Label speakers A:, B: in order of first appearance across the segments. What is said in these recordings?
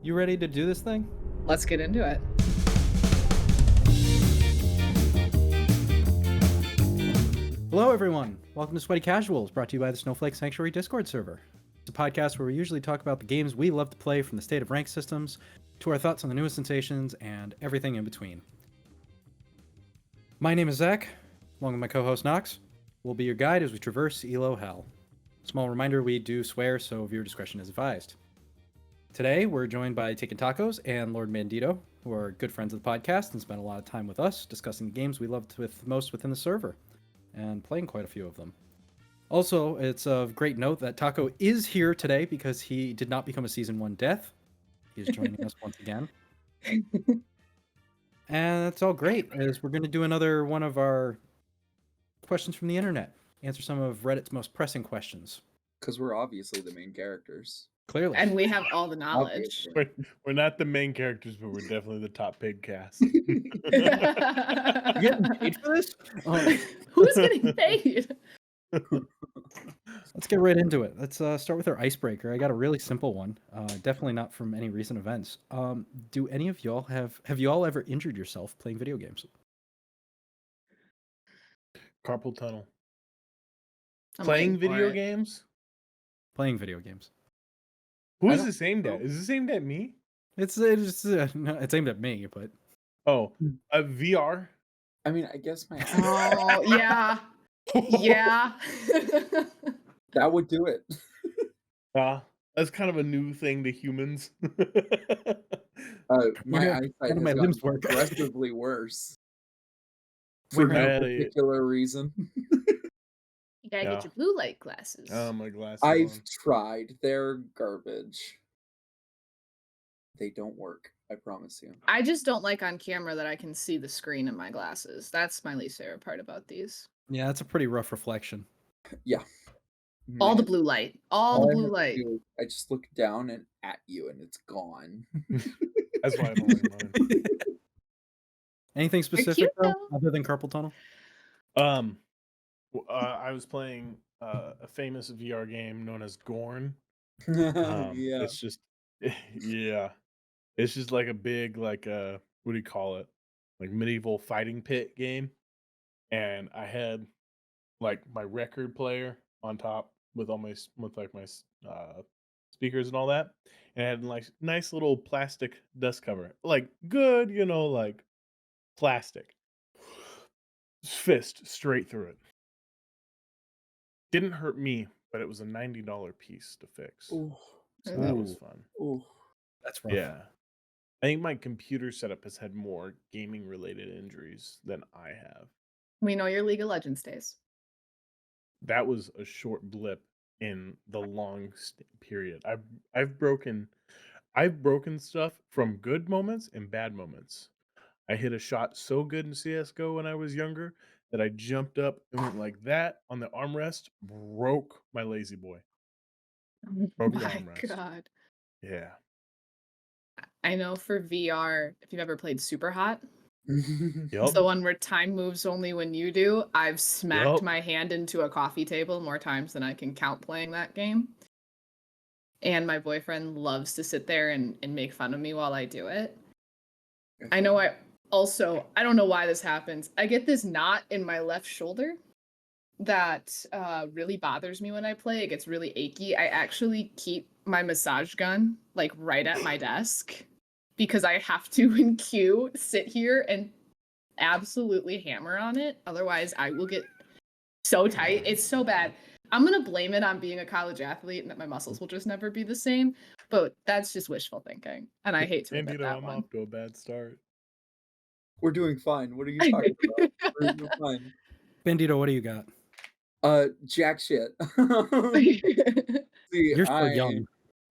A: You ready to do this thing?
B: Let's get into it.
A: Hello, everyone. Welcome to Sweaty Casuals, brought to you by the Snowflake Sanctuary Discord server. It's a podcast where we usually talk about the games we love to play, from the state of ranked systems to our thoughts on the newest sensations and everything in between. My name is Zach, along with my co-host Nox. We'll be your guide as we traverse ELO Hell. Small reminder, we do swear, so viewer discretion is advised. Today, we're joined by Taking Tacos and Lord Bandito, who are good friends of the podcast and spend a lot of time with us discussing the games we loved most within the server, and playing quite a few of them. Also, it's of great note that Taco is here today because he did not become a Season 1 death. He's joining us once again. And it's all great, as we're going to do another one of our questions from the internet. Answer some of Reddit's most pressing questions.
C: Because we're obviously the main characters.
A: Clearly.
B: And we have all the knowledge.
D: We're not the main characters, but we're definitely the top paid cast.
A: You getting paid for this?
B: Who's getting paid?
A: Let's get right into it. Let's start with our icebreaker. I got a really simple one. Definitely not from any recent events. Do any of y'all have you all ever injured yourself playing video games?
D: Carpal tunnel.
B: I'm
D: Playing
B: waiting for
D: video
B: it.
D: games?
A: Playing video games.
D: Who
C: I
D: is
C: don't
D: this aimed
C: know.
D: at? Is this aimed at me?
A: It's no, it's aimed at me, but
D: Oh, VR?
C: I mean, I guess my
B: Oh, yeah. Yeah.
C: that would do it.
D: That's kind of a new thing to humans.
C: My
A: Yeah,
C: eyesight
A: none
C: has
A: of my
C: gotten
A: limbs work.
C: progressively worse.
A: We're
C: For
A: gonna-
C: no particular reason.
B: You gotta
D: Yeah.
B: get your blue light glasses.
D: My glasses
C: I've
D: on.
C: tried. They're garbage. They don't work. I promise you.
B: I just don't like on camera that I can see the screen in my glasses. That's my least favorite part about these.
A: yeah, it's a pretty rough reflection.
B: All the
C: Man,
B: blue light. All
C: all
B: the
C: I
B: blue
C: have to
B: light.
C: do, I just look down and at you, and it's gone.
D: That's why I don't like mine.
A: Anything specific
B: cute,
A: though,
B: though.
A: other than carpal tunnel?
D: I was playing a famous VR game known as Gorn.
C: Yeah.
D: It's just, yeah, it's just like a big, like, what do you call it? Like medieval fighting pit game. And I had like my record player on top with all my speakers and all that, and it had like nice little plastic dust cover, like good, like plastic. Fist straight through it. Didn't hurt me, but it was a $90 piece to fix.
C: Ooh,
D: So that was
A: Ooh.
D: fun.
C: ooh.
A: That's rough.
D: Yeah. I think my computer setup has had more gaming related injuries than I have.
B: We know your League of Legends days.
D: That was a short blip in the long period. I've broken stuff from good moments and bad moments. I hit a shot so good in CS:GO when I was younger that I jumped up and went like that on the armrest, broke my lazy boy. Broke the
B: My
D: armrest.
B: God.
D: Yeah.
B: I know for VR, if you've ever played Super Hot,
D: Yep.
B: it's the one where time moves only when you do. I've smacked
D: Yup.
B: my hand into a coffee table more times than I can count playing that game. And my boyfriend loves to sit there and make fun of me while I do it. I know I don't know why this happens. I get this knot in my left shoulder that really bothers me when I play. It gets really achy. I actually keep my massage gun like right at my desk because I have to in queue sit here and absolutely hammer on it. Otherwise, I will get so tight. It's so bad. I'm gonna blame it on being a college athlete and that my muscles will just never be the same. But that's just wishful thinking, and I hate to admit
D: Bandito,
B: that
D: I'm
B: one.
D: off to a bad start.
C: We're doing fine. What are you talking about? We're doing fine.
A: Bandito, what do you got?
C: Jack shit. See,
A: You're so young.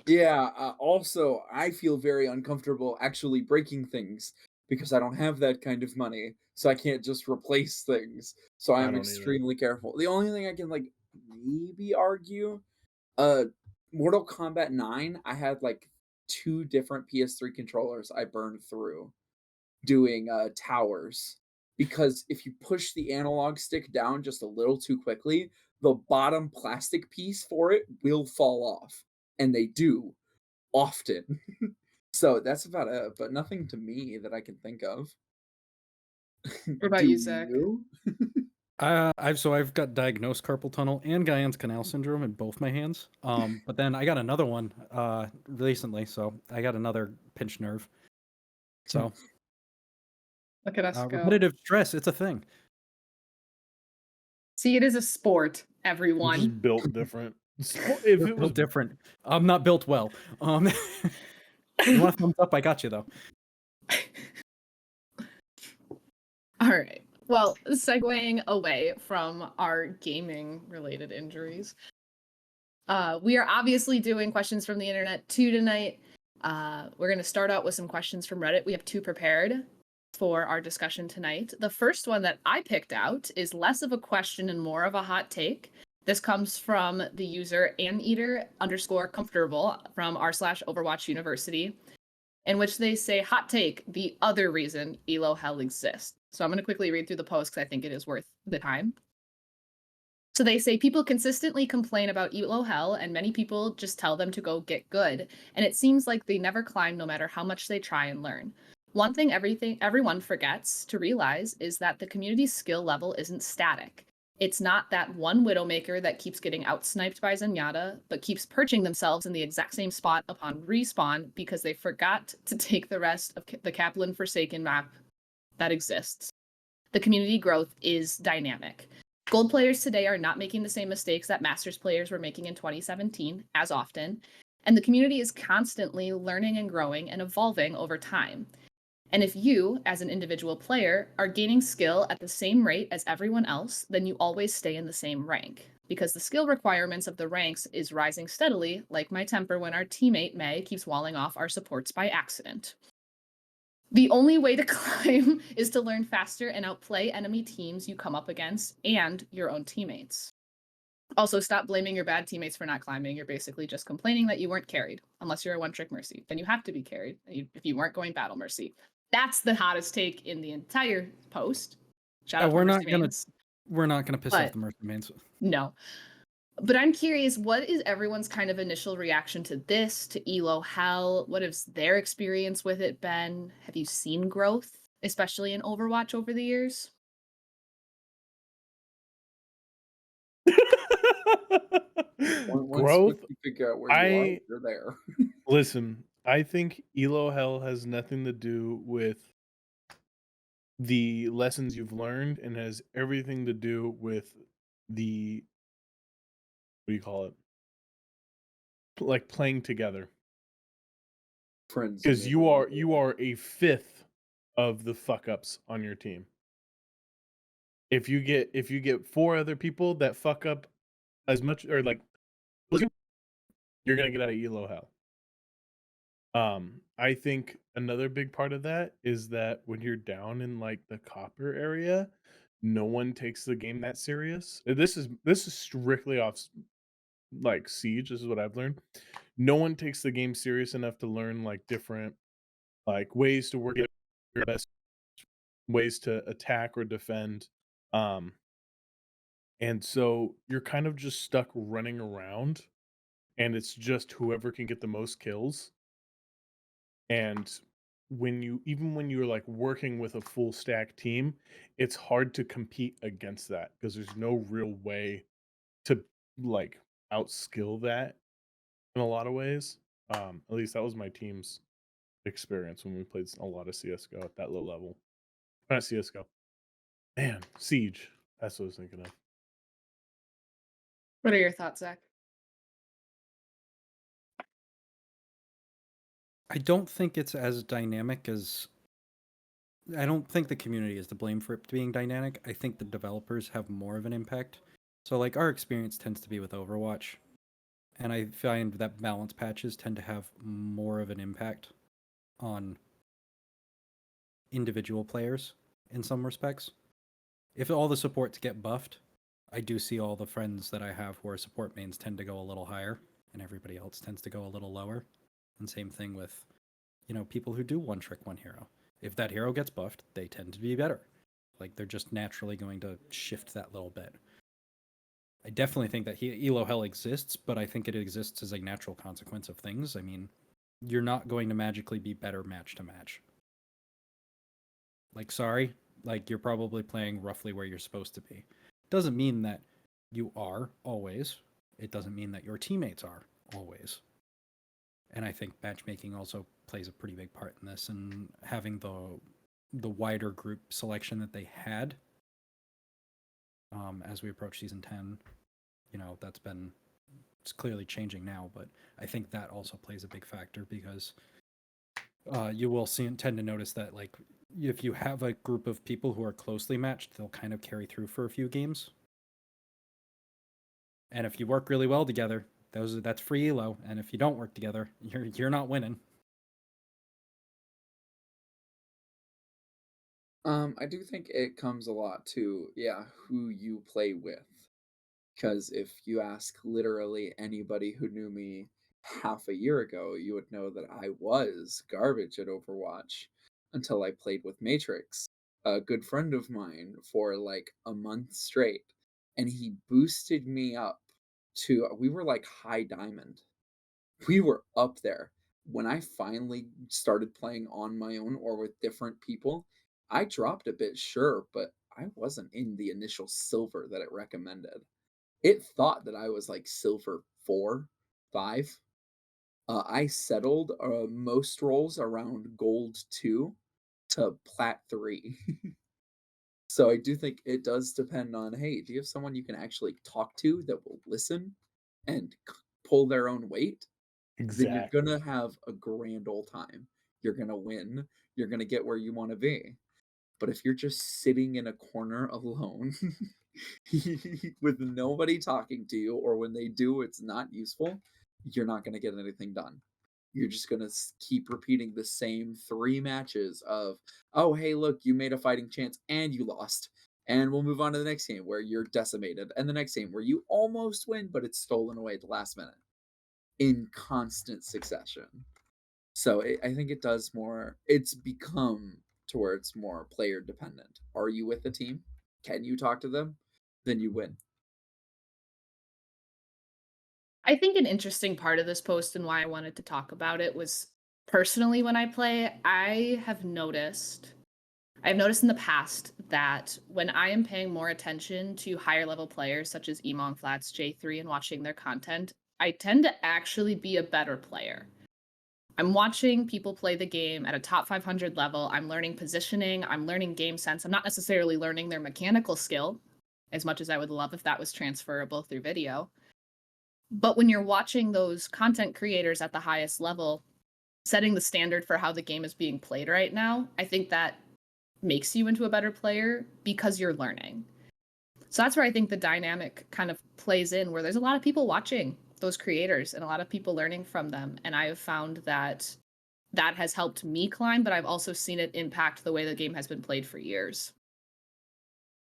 C: Yeah, also, I feel very uncomfortable actually breaking things because I don't have that kind of money, so I can't just replace things. So
D: I
C: I'm
D: don't either.
C: extremely careful. The only thing I can like maybe argue, Mortal Kombat 9, I had like 2 different PS3 controllers I burned through doing towers. Because if you push the analog stick down just a little too quickly, the bottom plastic piece for it will fall off. And they do often. So that's about it, but nothing to me that I can think of.
B: What about
C: Do
B: you, Zach?
C: you?
A: I've got diagnosed carpal tunnel and Guyon's canal syndrome in both my hands. But then I got another one recently, so I got another pinched nerve. So
B: Look at us go.
A: repetitive stress, it's a thing.
B: See, it is a sport,
D: I'm
B: everyone.
D: just built different. If
A: We're
D: it was
A: built different. I'm not built well. You want a thumbs up? I got you though.
B: All right. Well, segueing away from our gaming related injuries, we are obviously doing questions from the internet too tonight. We're going to start out with some questions from Reddit. We have 2 prepared for our discussion tonight. The first one that I picked out is less of a question and more of a hot take. This comes from the user Anteater_comfortable from r/Overwatch University, in which they say, hot take, the other reason ELO Hell exists. So I'm going to quickly read through the post because I think it is worth the time. So they say people consistently complain about ELO Hell, and many people just tell them to go get good. And it seems like they never climb no matter how much they try and learn. One thing everyone forgets to realize is that the community's skill level isn't static. It's not that one Widowmaker that keeps getting outsniped by Zenyatta, but keeps perching themselves in the exact same spot upon respawn because they forgot to take the rest of the Kaplan Forsaken map that exists. The community growth is dynamic. Gold players today are not making the same mistakes that Masters players were making in 2017 as often, and the community is constantly learning and growing and evolving over time. And if you, as an individual player, are gaining skill at the same rate as everyone else, then you always stay in the same rank, because the skill requirements of the ranks is rising steadily, like my temper when our teammate May keeps walling off our supports by accident. The only way to climb is to learn faster and outplay enemy teams you come up against and your own teammates. Also, stop blaming your bad teammates for not climbing. You're basically just complaining that you weren't carried, unless you're a one-trick Mercy. Then you have to be carried if you weren't going Battle Mercy. That's the hottest take in the entire post. Shout out to
A: We're
B: Mercy
A: not gonna
B: mains.
A: we're not gonna piss
B: But-
A: off the Mercy mains.
B: No. But I'm curious, what is everyone's kind of initial reaction to this, to ELO Hell? What has their experience with it been? Have you seen growth, especially in Overwatch over the years?
C: Once
D: Growth.
C: you figure out where you are, you're there.
D: Listen, I think ELO Hell has nothing to do with the lessons you've learned and has everything to do with the, what do you call it? Like playing together.
C: Friends.
D: Because you are a fifth of the fuck ups on your team. If you get 4 other people that fuck up as much, or like, you're gonna get out of ELO Hell. I think another big part of that is that when you're down in like the copper area, no one takes the game that serious. This is strictly off like Siege. This is what I've learned. No one takes the game serious enough to learn like different like ways to work your best, ways to attack or defend. And so you're kind of just stuck running around, and it's just whoever can get the most kills. And when you're like working with a full stack team, it's hard to compete against that because there's no real way to like outskill that in a lot of ways. At least that was my team's experience when we played a lot of CS:GO at that low level. Not CS:GO. Man, Siege. That's what I was thinking of.
B: What are your thoughts, Zach?
A: I don't think it's as dynamic as. I don't think the community is to blame for it being dynamic. I think the developers have more of an impact. So, like, our experience tends to be with Overwatch, and I find that balance patches tend to have more of an impact on individual players in some respects. If all the supports get buffed, I do see all the friends that I have who are support mains tend to go a little higher, and everybody else tends to go a little lower. And same thing with, people who do one trick, one hero. If that hero gets buffed, they tend to be better. Like, they're just naturally going to shift that little bit. I definitely think that ELO Hell exists, but I think it exists as a natural consequence of things. I mean, you're not going to magically be better match to match. Like, sorry, like you're probably playing roughly where you're supposed to be. Doesn't mean that you are always. It doesn't mean that your teammates are always. And I think matchmaking also plays a pretty big part in this, and having the wider group selection that they had as we approach season 10, it's clearly changing now, but I think that also plays a big factor because you will tend to notice that, like, if you have a group of people who are closely matched, they'll kind of carry through for a few games. And if you work really well together, that's free ELO. And if you don't work together, you're not winning.
C: I do think it comes a lot to, who you play with. Because if you ask literally anybody who knew me half a year ago, you would know that I was garbage at Overwatch until I played with Matrix, a good friend of mine, for like a month straight. And he boosted me up we were like high diamond. We were up there. When I finally started playing on my own or with different people, I dropped a bit, sure, but I wasn't in the initial silver that it recommended. It thought that I was like silver 4, 5. I settled most roles around gold 2 to plat 3. So I do think it does depend on, hey, do you have someone you can actually talk to that will listen and pull their own weight? Then you're
D: Exactly.
C: gonna have a grand old time. You're gonna win. You're gonna get where you want to be. But if you're just sitting in a corner alone with nobody talking to you, or when they do, it's not useful, you're not going to get anything done. You're just going to keep repeating the same 3 matches of, oh, hey, look, you made a fighting chance and you lost. And we'll move on to the next game where you're decimated. And the next game where you almost win, but it's stolen away at the last minute in constant succession. So I think it's become to where it's more player dependent. Are you with the team? Can you talk to them? Then you win.
B: I think an interesting part of this post and why I wanted to talk about it was personally when I play, I've noticed in the past that when I am paying more attention to higher level players such as Emong Flats, J3, and watching their content, I tend to actually be a better player. I'm watching people play the game at a top 500 level. I'm learning positioning. I'm learning game sense. I'm not necessarily learning their mechanical skill as much as I would love if that was transferable through video. But when you're watching those content creators at the highest level, setting the standard for how the game is being played right now, I think that makes you into a better player because you're learning. So that's where I think the dynamic kind of plays in, where there's a lot of people watching those creators and a lot of people learning from them. And I have found that that has helped me climb, but I've also seen it impact the way the game has been played for years.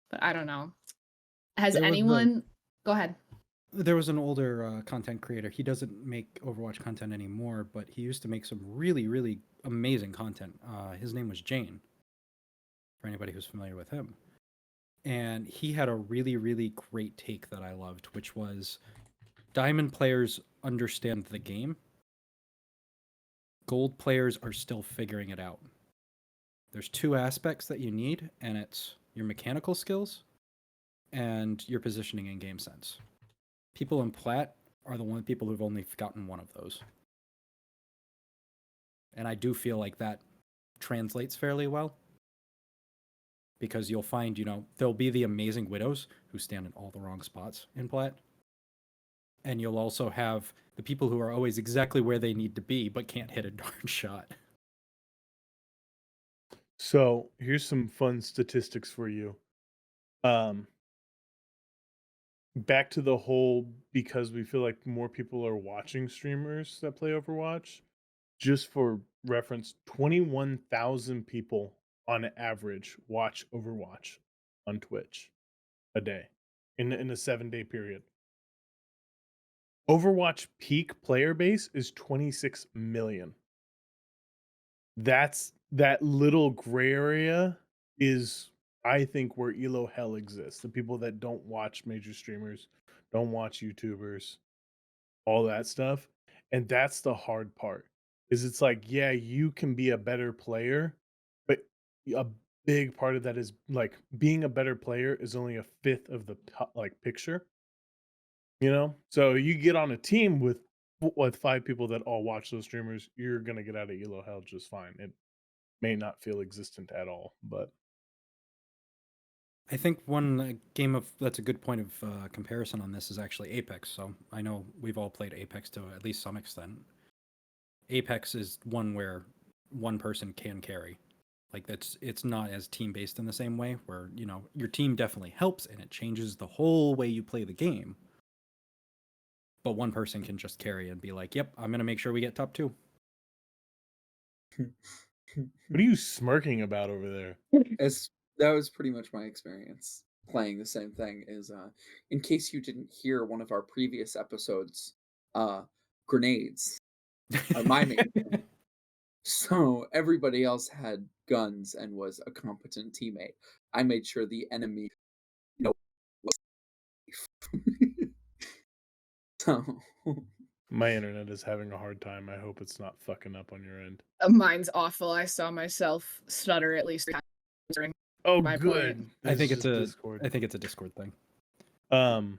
B: But I don't know. Has anyone... Go ahead.
A: There was an older content creator. He doesn't make Overwatch content anymore, but he used to make some really, really amazing content. His name was Jane, for anybody who's familiar with him. And he had a really, really great take that I loved, which was Diamond players understand the game. Gold players are still figuring it out. There's 2 aspects that you need, and it's your mechanical skills and your positioning and game sense. People in Plat are the only people who've only gotten one of those. And I do feel like that translates fairly well. Because you'll find, there'll be the amazing widows who stand in all the wrong spots in Plat. And you'll also have the people who are always exactly where they need to be, but can't hit a darn shot.
D: So here's some fun statistics for you. Back to the whole, because we feel like more people are watching streamers that play Overwatch. Just for reference, 21,000 people on average watch Overwatch on Twitch a day in a 7-day period. Overwatch peak player base is 26 million. That little gray area is, I think, where ELO Hell exists. The people that don't watch major streamers, don't watch YouTubers, all that stuff. And that's the hard part. is it's like, yeah, you can be a better player, but a big part of that is like being a better player is only a fifth of the like picture, you know? So you get on a team with 5 people that all watch those streamers, you're gonna get out of ELO Hell just fine. It may not feel existent at all, but
A: I think one game of that's a good point of comparison on this is actually Apex. So I know we've all played Apex to at least some extent. Apex is one where one person can carry. Like it's not as team based in the same way where, you know, your team definitely helps and it changes the whole way you play the game. But one person can just carry and be like, "Yep, I'm going to make sure we get top 2."
D: what are you smirking about over there?
C: That was pretty much my experience playing the same thing. Is in case you didn't hear one of our previous episodes, grenades are my main thing. So everybody else had guns and was a competent teammate. I made sure the enemy, was safe. So
D: My internet is having a hard time. I hope it's not fucking up on your end.
B: Mine's awful. I saw myself stutter at least 3 times during
D: Oh,
B: my
D: good.
B: point.
A: I think
D: It's
A: it's
D: just
A: a
D: Discord.
A: I think it's a Discord thing.
D: I was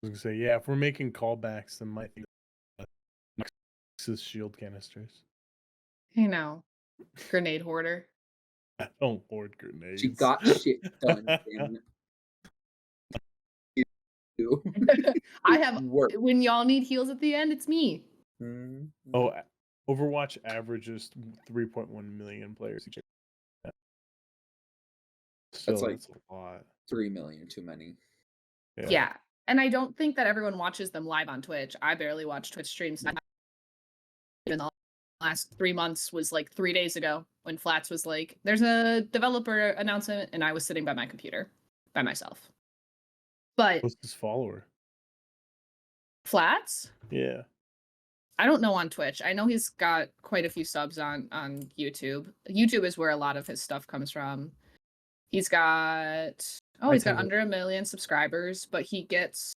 D: gonna say, yeah, if we're making callbacks, then might be Nox's shield canisters.
B: Hey now, grenade hoarder.
D: I don't hoard grenades.
C: she got shit done, damn it. You
B: I have
C: work.
B: when y'all need heals at the end, it's me.
C: Mhm.
D: Oh, Overwatch averages 3.1 million players each year. Still,
C: like-
D: that's a lot.
C: 3 million too many.
B: Yeah. And I don't think that everyone watches them live on Twitch. I barely watch Twitch streams. In the last 3 months was like 3 days ago when Flats was like, there's a developer announcement, and I was sitting by my computer by myself. But
D: What's his follower?
B: Flats?
D: Yeah.
B: I don't know on Twitch. I know he's got quite a few subs on YouTube. YouTube is where a lot of his stuff comes from. He's got he's got under 1 million subscribers, but he gets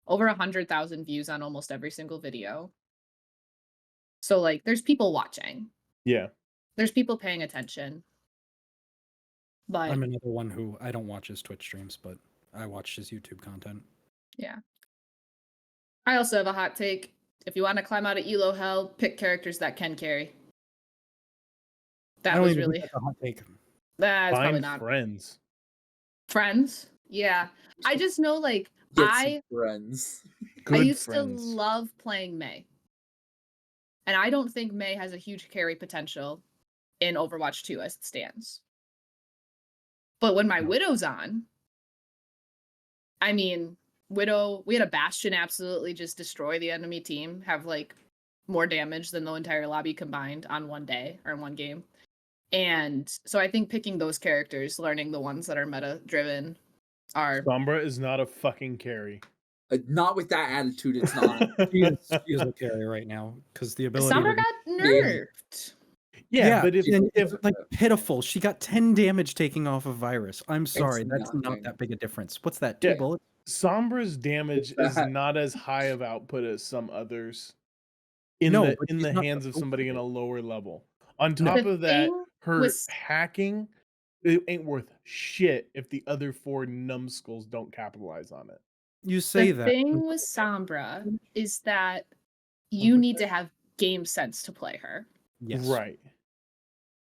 B: over 100,000 views on almost every single video. So like there's people watching.
D: Yeah.
B: There's people paying attention. But
A: I'm another one who I don't watch his Twitch streams, but I watch his YouTube content.
B: yeah. I also have a hot take. If you want to climb out of ELO Hell, pick characters that can carry.
A: I
B: That
A: don't
B: was
A: even think
B: really
A: that's a hot take.
B: that's probably
D: Find
B: not
D: friends.
B: friends. Yeah. I just know like
C: Get some
B: I
C: friends.
D: Good
B: used
D: friends.
B: to love playing Mei. And I don't think Mei has a huge carry potential in Overwatch 2 as it stands. But when my Widow's on, I mean, Widow, we had a Bastion absolutely just destroy the enemy team, have like more damage than the entire lobby combined on one day or in one game. And so I think picking those characters, learning the ones that are meta driven are
D: Sombra is not a fucking carry.
C: Not with that attitude, it's not.
A: She is a carry right now because the ability.
B: Sombra got nerfed.
D: Yeah, but
A: and
D: if
A: it's like pitiful. She got 10 damage taking off a virus. I'm sorry,
C: It's
A: that's not
C: nothing.
A: that big a difference. What's that?
D: Yeah.
A: 2 bullets?
D: Sombra's damage is
C: that?
D: not as high of output as some others in
A: No,
D: the
A: but
D: in
A: she's
D: the
A: not
D: hands of
A: supposed
D: somebody
A: to
D: in
A: be.
D: a lower level. On
A: No.
D: top
B: The
D: of that,
B: thing
D: her
B: was-
D: hacking, it ain't worth shit if the other 4 numbskulls don't capitalize on it.
A: You say
B: The
A: that.
B: thing with Sombra is that you need to have game sense to play her.
A: Yes.
D: Right.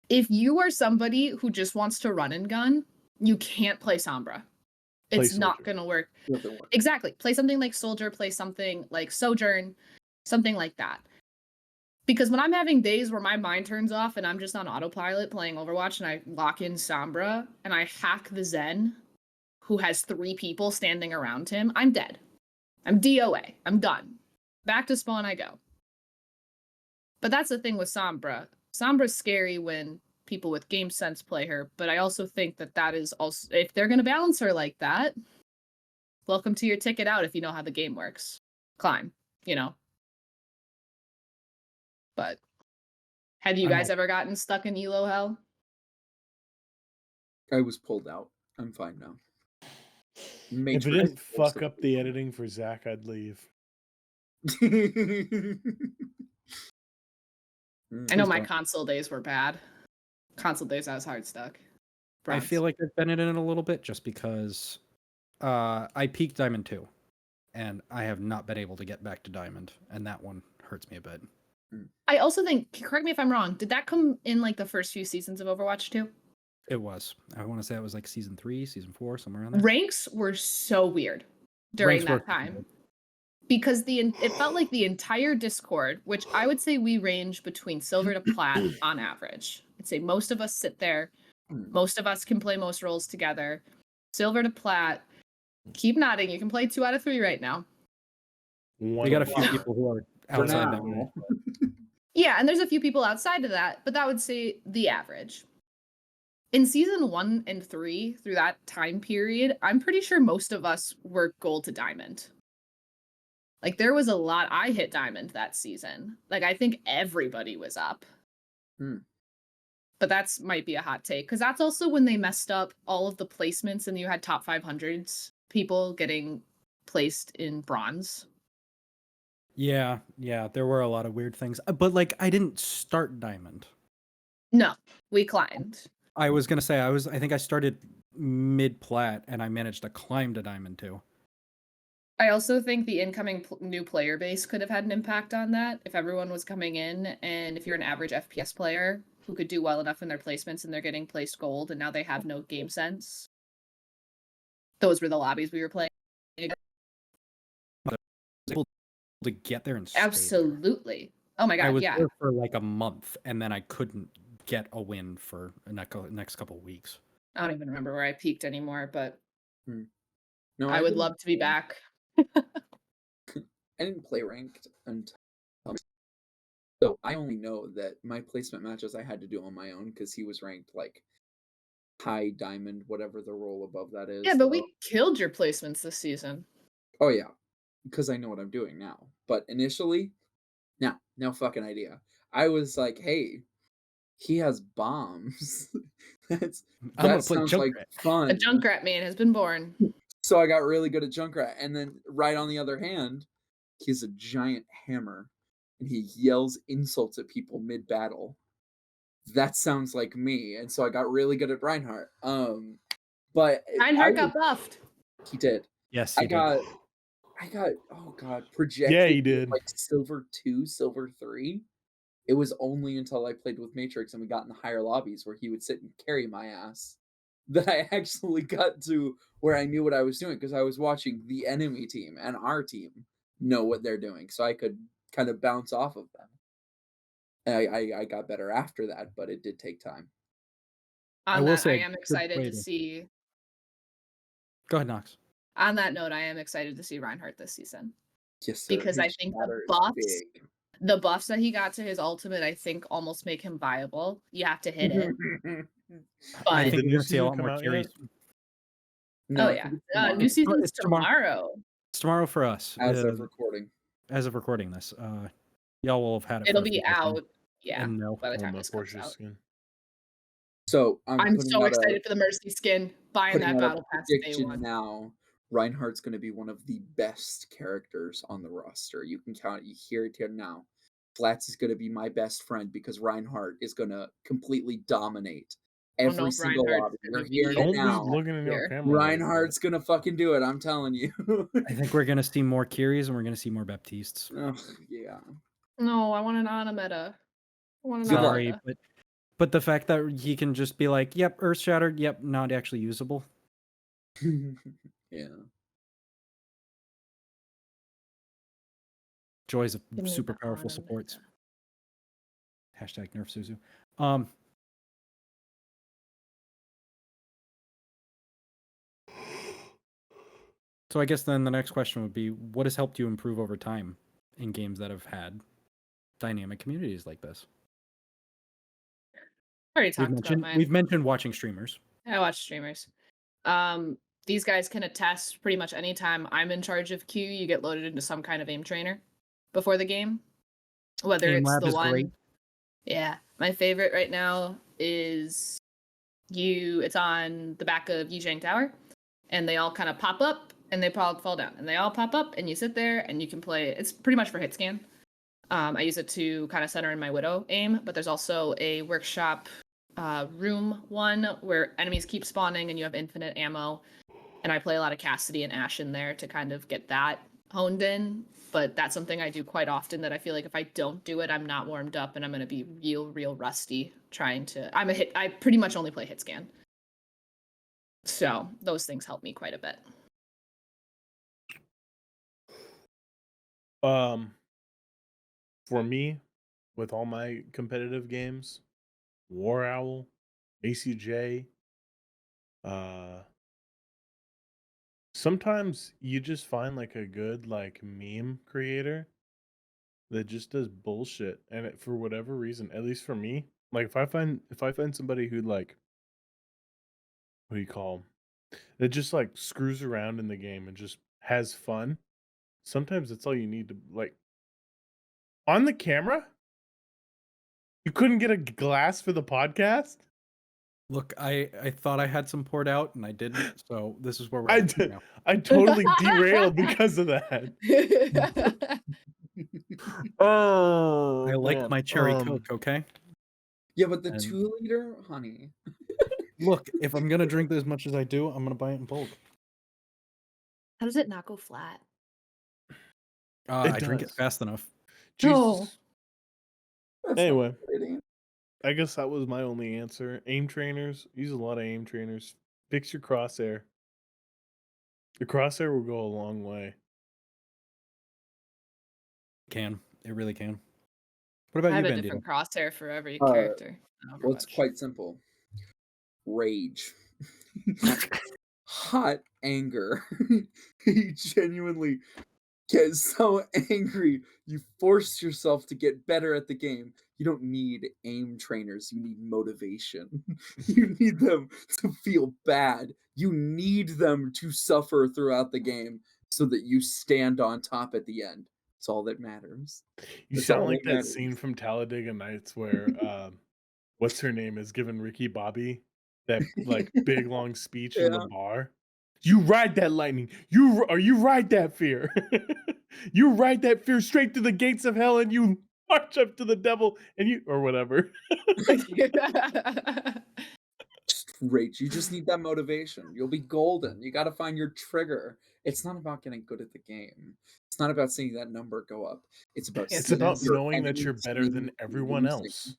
B: If you are somebody who just wants to run and gun, you can't play Sombra.
D: Play
B: It's not
D: Soldier.
B: going to work.
C: Doesn't work.
B: Exactly. Play something like Soldier, play something like Sojourn, something like that. Because when I'm having days where my mind turns off and I'm just on autopilot playing Overwatch and I lock in Sombra and I hack the Zen who has 3 people standing around him, I'm dead. I'm DOA. I'm done. Back to spawn I go. But that's the thing with Sombra. Sombra's scary when people with game sense play her, but I also think that that is also, if they're going to balance her like that, welcome to your ticket out if you know how the game works. Climb, you know. But have you
A: I'm
B: guys ever gotten stuck in ELO Hell?
C: I was pulled out. I'm fine now.
D: If it didn't fuck up the editing for Zach, I'd leave.
B: I know
A: Please
B: my
A: don't.
B: console days were bad. Console days, I was hard stuck.
A: I feel like I've been in it a little bit just because I peaked Diamond 2, and I have not been able to get back to Diamond, and that one hurts me a bit.
B: I also think, correct me if I'm wrong, did that come in like the first few seasons of Overwatch 2?
A: It was. I want to say it was like season 3, season 4, somewhere around there.
B: Ranks were so weird during
A: Ranks were
B: that time. Because it felt like the entire Discord, which I would say we range between silver to plat on average. I'd say most of us sit there. Most of us can play most roles together. Silver to plat. Keep nodding. You can play 2 out of 3 right now.
A: We got a few people who are outside that range.
B: Yeah, and there's a few people outside of that, but that would say the average. In season 1 and 3, through that time period, I'm pretty sure most of us were gold to diamond. Like, there was a lot. I hit diamond that season. Like, I think everybody was up. But that's might be a hot take, because that's also when they messed up all of the placements and you had top 500s people getting placed in bronze.
A: Yeah, there were a lot of weird things. But, like, I didn't start diamond.
B: No, we climbed.
A: I was going to say, I think I started mid-plat, and I managed to climb to diamond 2.
B: I also think the incoming new player base could have had an impact on that. If everyone was coming in, and if you're an average FPS player who could do well enough in their placements and they're getting placed gold, and now they have no game sense. Those were the lobbies we were playing.
A: Able to get there and stay
B: Absolutely. Oh my god,
A: I was
B: yeah.
A: there for like a month, and then I couldn't get a win for the next couple of weeks.
B: I don't even remember where I peaked anymore, but
C: No,
B: I would love to be back.
C: I didn't play ranked until so I only know that my placement matches I had to do on my own because he was ranked like high diamond, whatever the role above that is.
B: Yeah, but we killed your placements this season.
C: Oh yeah, because I know what I'm doing now. But initially, no fucking idea. I was like, hey, he has bombs. That sounds like fun.
B: A Junkrat man has been born.
C: So I got really good at Junkrat, and then right on the other hand, he's a giant hammer, and he yells insults at people mid-battle. That sounds like me, and so I got really good at Reinhardt. But
B: Reinhardt got buffed.
C: He did.
A: Yes, he did.
C: I got oh god, projected.
D: Yeah, he did.
C: Like silver 2, silver 3. It was only until I played with Matrix and we got in the higher lobbies where he would sit and carry my ass that I actually got to where I knew what I was doing, because I was watching the enemy team and our team know what they're doing, so I could kind of bounce off of them. And I got better after that, but it did take time.
B: I am excited to see.
A: Go ahead, Nox.
B: On that note, I am excited to see Reinhardt this season.
C: Yes, sir.
B: Because I think the buffs that he got to his ultimate, I think almost make him viable. You have to hit it. But
A: I think you're gonna see a lot more carries.
C: No,
B: oh yeah, new season's tomorrow.
A: It's tomorrow for us.
C: As of recording.
A: As of recording this, y'all will have had it.
B: It'll be out. Yeah, by the time this comes out.
D: Skin.
C: So
B: I'm so excited for the Mercy skin. Buying that battle pass day one.
C: Now, Reinhardt's going to be one of the best characters on the roster. You can count it. You hear it here now. Flats is going to be my best friend because Reinhardt is going to completely dominate every single lobby. You're hearing it now.
D: Looking in your camera.
C: Reinhardt's going to fucking do it. I'm telling you.
A: I think we're going to see more Kyries and we're going to see more Baptistes.
C: Oh, yeah.
B: No, I want an Ana meta.
A: Sorry, but the fact that he can just be like, yep, Earth Shattered, yep, not actually usable.
C: Yeah.
A: Joys of super powerful supports. Hashtag nerf Suzu. So I guess then the next question would be, what has helped you improve over time in games that have had dynamic communities like this?
B: Already talked about mine.
A: We've mentioned watching streamers.
B: I watch streamers. These guys can attest pretty much anytime I'm in charge of queue, you get loaded into some kind of aim trainer before the game. Whether
A: Aim
B: it's
A: Lab
B: the
A: is
B: one.
A: great.
B: Yeah. My favorite right now is it's on the back of Yijang Tower. And they all kind of pop up and they fall down, and they all pop up, and you sit there, and you can play. It's pretty much for hit scan. I use it to kind of center in my Widow aim, but there's also a workshop room one where enemies keep spawning and you have infinite ammo. And I play a lot of Cassidy and Ash in there to kind of get that honed in. But that's something I do quite often that I feel like if I don't do it, I'm not warmed up and I'm going to be real rusty trying to. I pretty much only play hit scan. So those things help me quite a bit.
D: For me, with all my competitive games, War Owl, ACJ, sometimes you just find like a good like meme creator that just does bullshit, and for whatever reason, at least for me, like if I find somebody who like, what do you call 'em? That just like screws around in the game and just has fun. Sometimes that's all you need to like. On the camera, you couldn't get a glass for the podcast.
A: Look, I thought I had some poured out and I didn't, so this is where we're
D: I
A: at
D: did.
A: now.
D: I totally derailed because of that. Oh,
A: I like
D: man.
A: my cherry Coke, okay?
C: Yeah, but the
A: And-
C: 2-liter, honey.
A: Look, if I'm gonna drink as much as I do, I'm gonna buy it in bulk.
B: How does it not go flat?
A: I drink it
D: does.
A: fast enough.
B: Oh.
D: Jesus.
C: That's not
D: Anyway,
C: pretty.
D: I guess that was my only answer. Aim trainers. Use a lot of aim trainers. Fix your crosshair. The crosshair will go a long way.
A: It really can. What
B: I
A: about you,
B: have a
A: Bandito?
B: different crosshair for every
C: Uh,
B: character. in
C: Well, it's
B: Overwatch.
C: quite simple. Rage. Hot anger. You genuinely get so angry, you force yourself to get better at the game. You don't need aim trainers, you need motivation. You need them to feel bad. You need them to suffer throughout the game so that you stand on top at the end. It's all that matters.
D: You
C: That's
D: sound
C: all
D: like
C: that
D: that
C: matters.
D: scene from Talladega Nights where what's her name is giving Ricky Bobby that like big long speech in the
C: Yeah.
D: bar. You ride that lightning. You ride that fear. You ride that fear straight to the gates of hell, and you march up to the devil, and you or whatever.
C: Just rage. You just need that motivation. You'll be golden. You got to find your trigger. It's not about getting good at the game. It's not about seeing that number go up. It's about
B: Yes,
D: It's
C: seeing
D: about
B: is.
C: your
D: knowing that
C: enemy
D: you're better
C: team
D: than everyone
C: losing.
D: else,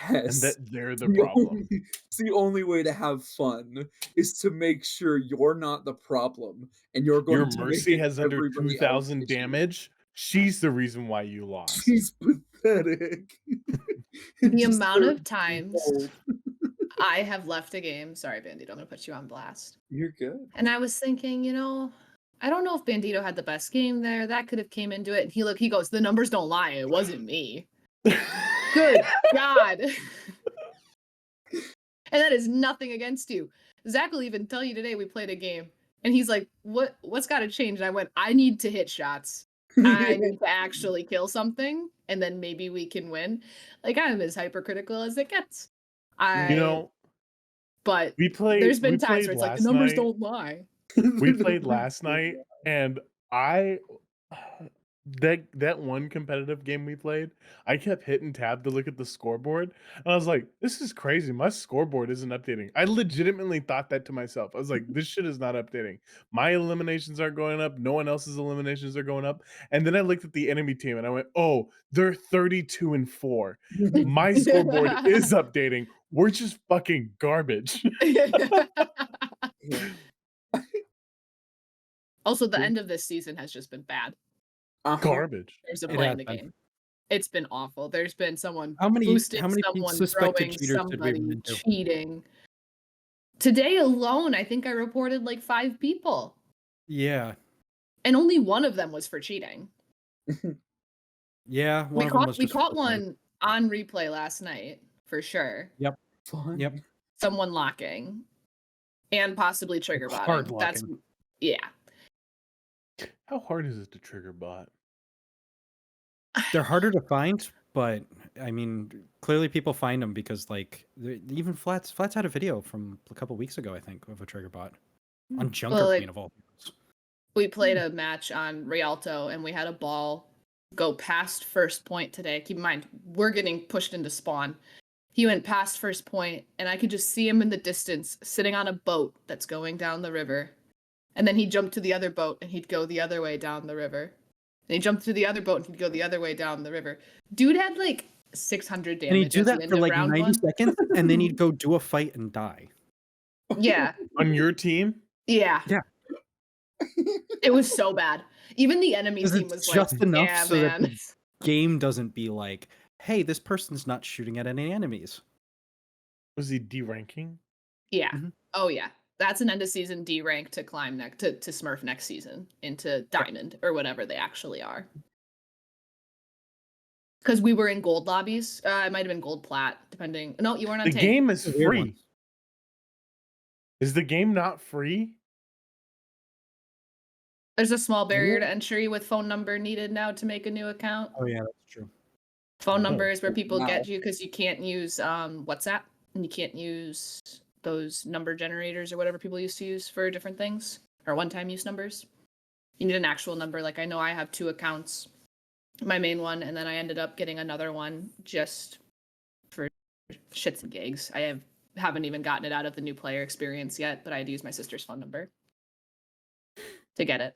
D: and
C: Yes.
D: that they're the
C: The
D: problem.
C: it's the only way to have fun is to make sure you're not the problem and you're
D: Your
C: going to make
D: Mercy
C: it
D: has under
C: everybody else
D: 2,000
C: issue.
D: damage. She's the reason why you lost.
C: She's pathetic.
B: The
C: Just
B: amount
C: her
B: of times
C: gold.
B: I have left a game. Sorry, Bandito, I'm gonna put you on blast.
C: You're good.
B: And I was thinking, I don't know if Bandito had the best game there. That could have came into it. And he goes, the numbers don't lie. It wasn't me. Good God. And that is nothing against you. Zach will even tell you today we played a game. And he's like, what's got to change? And I went, I need to hit shots. I need to actually kill something. And then maybe we can win. Like, I'm as hypercritical as it gets. But there's been times where it's like, the numbers don't lie.
D: We played last night, and that one competitive game we played, I kept hitting tab to look at the scoreboard, and I was like, this is crazy. My scoreboard isn't updating. I legitimately thought that to myself. I was like, this shit is not updating. My eliminations aren't going up. No one else's eliminations are going up. And then I looked at the enemy team and I went, oh, they're 32-4. My scoreboard is updating. We're just fucking garbage.
B: Also, the end of this season has just been bad.
D: Garbage.
B: In terms of
A: It
B: playing
A: has
B: the
A: been.
B: game. It's been awful. There's been someone
A: How many
B: boosting, someone
A: suspected
B: throwing,
A: cheaters did we run
B: somebody
A: into?
B: cheating. Today alone, I think I reported like 5 people.
A: Yeah.
B: And only one of them was for cheating.
A: Yeah.
B: We
A: One of them was
B: caught
A: just for fun.
B: one on replay last night, for sure.
C: Fun.
A: Yep.
B: Someone locking. And possibly trigger
A: Hard
B: botting. That's
A: locking.
B: yeah.
D: How hard is it to trigger bot?
A: They're harder to find, but I mean, clearly people find them because like even Flats had a video from a couple weeks ago, I think, of a trigger bot on Junker
B: Well,
A: Queen of all things.
B: We played a match on Rialto, and we had a ball go past first point today. Keep in mind, we're getting pushed into spawn. He went past first point, and I could just see him in the distance, sitting on a boat that's going down the river. And then he'd jump to the other boat, and he'd go the other way down the river. And he'd jump to the other boat, and he'd go the other way down the river. Dude had like 600 damage.
A: And he'd do
B: at the
A: that
B: end
A: for
B: of
A: like
B: round
A: 90
B: one.
A: seconds, and then he'd go do a fight and die.
B: Yeah.
D: On your team?
B: Yeah.
A: Yeah.
B: It was so bad. Even the enemy
A: 'Cause
B: team
A: it's
B: was
A: just
B: like,
A: enough
B: yeah,
A: so that
B: man.
A: the game doesn't be like, hey, this person's not shooting at any enemies.
D: Was he deranking?
B: Yeah.
A: Mhm.
B: Oh yeah. That's an end of season D rank to climb next to Smurf next season into Diamond or whatever they actually are. Because we were in gold lobbies. It might have been gold plat, depending. No, you weren't on
D: The
B: tank.
D: game is
A: It's a weird
D: free.
A: one.
D: Is the game not free?
B: There's a small barrier to entry with phone number needed now to make a new account.
A: Oh yeah, that's true.
B: Phone
D: Oh.
B: number is where people
C: Wow.
B: get you because you can't use WhatsApp and you can't use those number generators or whatever people used to use for different things or one-time use numbers. You need an actual number. Like I know I have 2 accounts, my main one, and then I ended up getting another one just for shits and gigs. Haven't even gotten it out of the new player experience yet, but I had to use my sister's phone number to get it.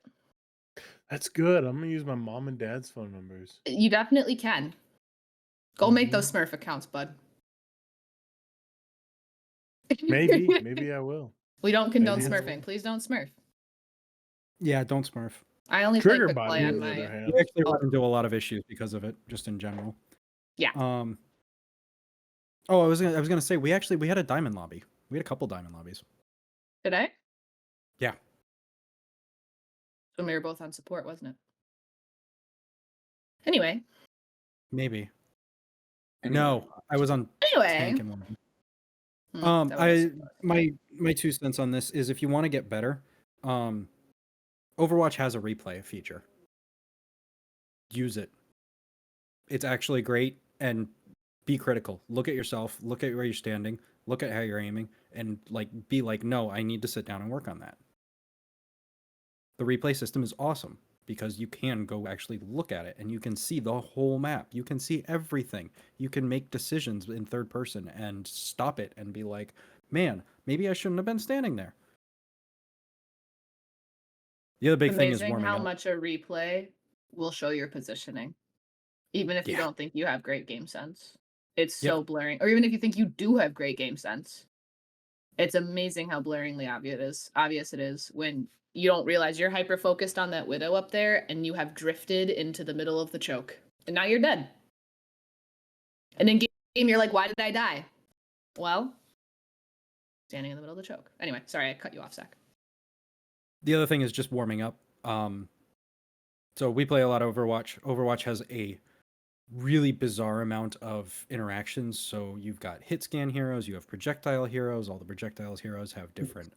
D: That's good. I'm gonna use my mom and dad's phone numbers.
B: You definitely can. Go make those Smurf accounts, bud.
D: Maybe I will.
B: We don't condone
D: Maybe I
B: smurfing.
D: will.
B: Please don't smurf.
A: Yeah, don't smurf.
B: I only play
D: Trigger
B: quick
D: body,
B: play
D: on
B: on
D: the other
B: my.
D: hand.
A: We actually
B: Oh.
A: run into a lot of issues because of it, just in general.
B: Yeah.
A: Oh, I was gonna say we had a diamond lobby. We had a couple diamond lobbies.
B: Did I?
A: Yeah.
B: When we were both on support, wasn't it? Anyway.
A: Maybe.
C: Anyway.
A: No, I was on
B: Anyway.
A: tank in one of them.
B: That was-
A: My 2 cents on this is if you want to get better, Overwatch has a replay feature. Use it. It's actually great, and be critical. Look at yourself, look at where you're standing, look at how you're aiming, and be like, no, I need to sit down and work on that. The replay system is awesome because you can go actually look at it and you can see the whole map. You can see everything. You can make decisions in third person and stop it and be like, man, maybe I shouldn't have been standing there. The other big thing is
B: amazing
A: warming
B: how
A: up.
B: much a replay will show your positioning, even if you
A: Yeah.
B: don't think you have great game sense. It's
A: Yep.
B: so blurring, or even if you think you do have great game sense. It's amazing how blurringly obvious it is when you don't realize you're hyper focused on that widow up there and you have drifted into the middle of the choke, and now you're dead. And in game, you're like, why did I die? Well, standing in the middle of the choke. Anyway, sorry, I cut you off, Zach.
A: The other thing is just warming up. So we play a lot of Overwatch. Overwatch has a really bizarre amount of interactions. So you've got hit scan heroes, you have projectile heroes. All the projectiles heroes have different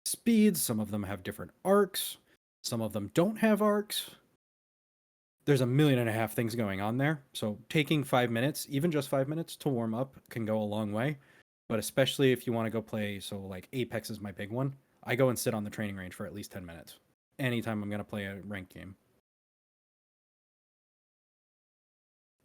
A: speeds. Some of them have different arcs. Some of them don't have arcs. There's 1.5 million things going on there. So taking 5 minutes, even just 5 minutes to warm up can go a long way. But especially if you want to go play, so like Apex is my big one. I go and sit on the training range for at least 10 minutes. Anytime I'm going to play a ranked game.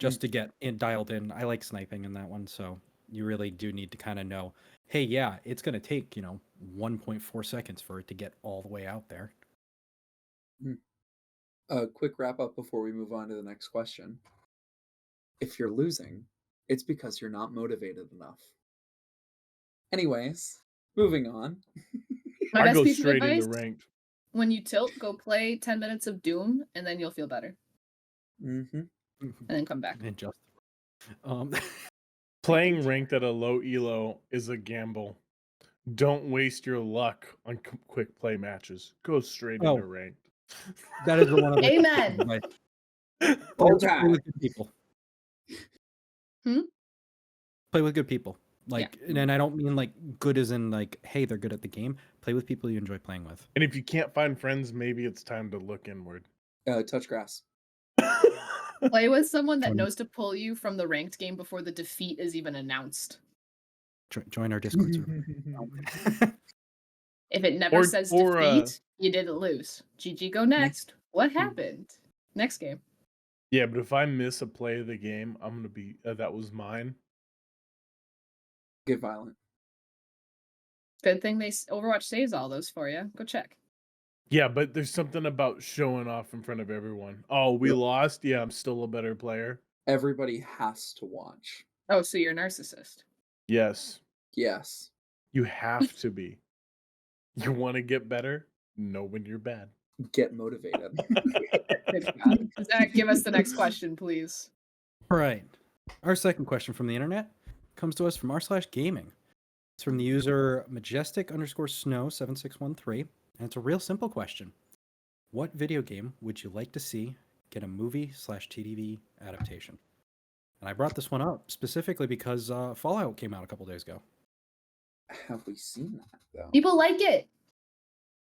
A: Just to get dialed in. I like sniping in that one, so you really do need to kind of know, hey, yeah, it's going to take, 1.4 seconds for it to get all the way out there.
C: A quick wrap up before we move on to the next question. If you're losing, it's because you're not motivated enough. Anyways, moving on.
B: My
D: I
B: best
D: go
B: piece of
D: straight
B: advice:
D: into ranked.
B: when you tilt, go play 10 minutes of Doom, and then you'll feel better,
C: Mm-hmm.
B: and then come back.
A: And just
D: Playing ranked at a low elo is a gamble. Don't waste your luck on quick play matches. Go straight
A: Oh.
D: into ranked.
A: that is one of the
B: Amen.
A: Like,
C: Okay.
A: play with good people.
B: Hmm?
A: Play with good people. And I don't mean like good as in like, hey, they're good at the game. Play with people you enjoy playing with.
D: And if you can't find friends, maybe it's time to look inward.
C: Touch grass.
B: Play with someone that
A: Join-
B: knows to pull you from the ranked game before the defeat is even announced.
A: Join our Discord server.
B: If it never
D: Or
B: says
D: or
B: defeat, you didn't lose. GG, go next. What happened? Next game.
D: yeah, but if I miss a play of the game, I'm gonna be that was mine.
C: Get violent.
B: Good thing Overwatch saves all those for you. Go check.
D: Yeah, but there's something about showing off in front of everyone. Oh, we
C: Yep.
D: lost. Yeah, I'm still a better player.
C: Everybody has to watch.
B: Oh, so you're a narcissist.
D: Yes,
C: Yes.
D: you have to be. You want to get better? Know when you're bad.
C: Get motivated.
B: Good God. Zach, give us the next question, please.
A: All right. Our second question from the internet comes to us from r/gaming. It's from the user majestic_snow7613, and it's a real simple question. What video game would you like to see get a movie/TV adaptation? And I brought this one up specifically because Fallout came out a couple days ago.
C: Have we seen that though?
B: People like it.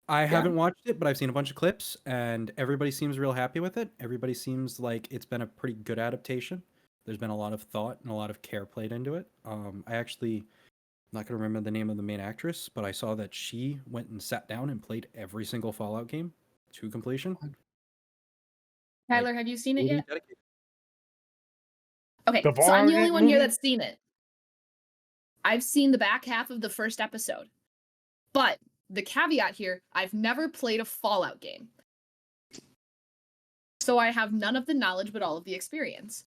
A: I haven't watched it, but I've seen a bunch of clips, and everybody seems real happy with it. Everybody seems like it's been a pretty good adaptation. There's been a lot of thought and a lot of care played into it. I actually, I'm not going to remember the name of the main actress, but I saw that she went and sat down and played every single Fallout game to completion.
B: Tyler, have you seen it yet?
A: Dedicated.
B: Okay,
D: The
B: so I'm the only
D: Fallout
B: one here
D: movie?
B: that's seen it. I've seen the back half of the first episode. But the caveat here, I've never played a Fallout game. So I have none of the knowledge but all of the experience.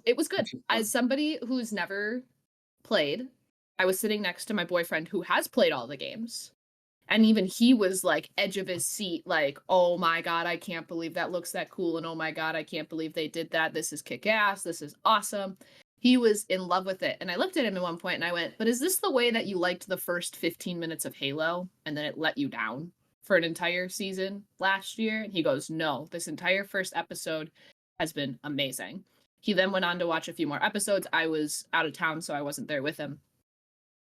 B: It was good. As somebody who's never played, I was sitting next to my boyfriend who has played all the games. And even he was like edge of his seat, like, oh my God, I can't believe that looks that cool. And oh my God, I can't believe they did that. This is kick ass. This is awesome. He was in love with it. And I looked at him at one point and I went, but is this the way that you liked the first 15 minutes of Halo and then it let you down for an entire season last year? And he goes, no, this entire first episode has been amazing. He then went on to watch a few more episodes. I was out of town, so I wasn't there with him.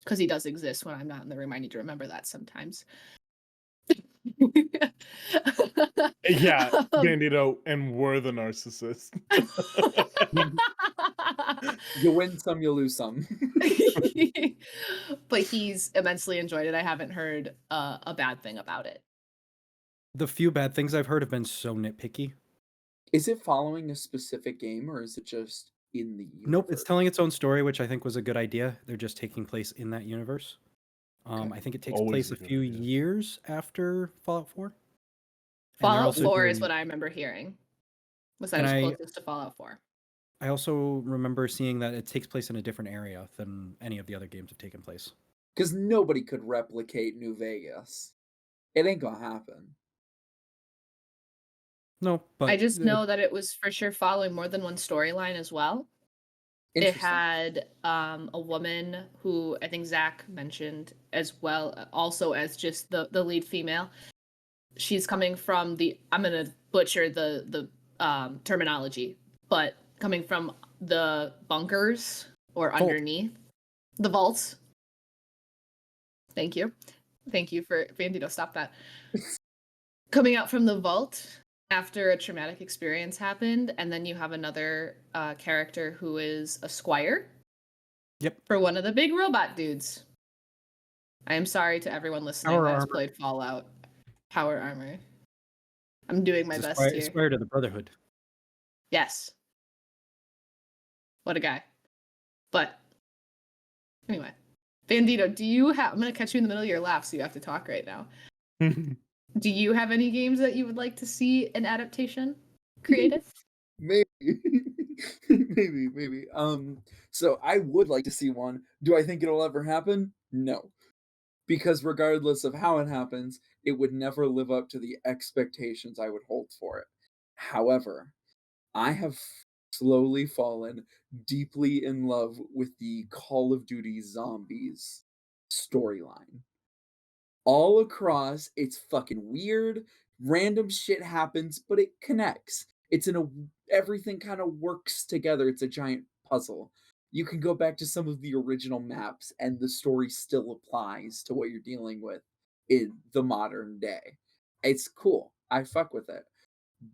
B: Because he does exist when I'm not in the room. I need to remember that sometimes.
D: Yeah, Bandito, and we're the narcissist.
C: You win some, you lose some.
B: But he's immensely enjoyed it. I haven't heard a bad thing about it.
A: The few bad things I've heard have been so nitpicky.
C: Is it following a specific game or is it just in the universe?
A: Nope, it's telling its own story, which I think was a good idea. They're just taking place in that universe.
C: Okay.
A: I think it takes
D: Always
A: place
D: a
A: a
D: good
A: few
D: idea.
A: years after Fallout 4.
B: Fallout
A: also
B: 4 is
A: doing-
B: what I remember hearing. Was that
A: And
B: as
A: I-
B: closest to Fallout 4?
A: I also remember seeing that it takes place in a different area than any of the other games have taken place.
C: Because nobody could replicate New Vegas. It ain't gonna happen.
A: No, but
B: I just know that it was for sure following more than one storyline as well. It
C: Interesting.
B: had a woman who I think Zach mentioned as well, also as just the lead female. She's coming from I'm gonna butcher the terminology, but coming from the bunkers or
A: Vault.
B: underneath the vaults. Thank you for Bandito. Stop that. Coming out from the vault after a traumatic experience happened, and then you have another character who is a squire.
A: Yep.
B: For one of the big robot dudes. I am sorry to everyone listening
A: Power
B: that has
A: armor.
B: played Fallout. Power armor. I'm doing my
A: it's
B: best here.
A: inspired to the Brotherhood.
B: Yes. What a guy. But anyway, Bandito, do you have? I'm gonna catch you in the middle of your laugh, so you have to talk right now. Do you have any games that you would like to see an adaptation created?
C: Maybe. maybe. So I would like to see one. Do I think it'll ever happen? No. Because regardless of how it happens, it would never live up to the expectations I would hold for it. However, I have slowly fallen deeply in love with the Call of Duty Zombies storyline. All across, it's fucking weird, random shit happens, but it connects. Everything kind of works together. It's a giant puzzle. You can go back to some of the original maps and the story still applies to what you're dealing with in the modern day. It's cool. I fuck with it.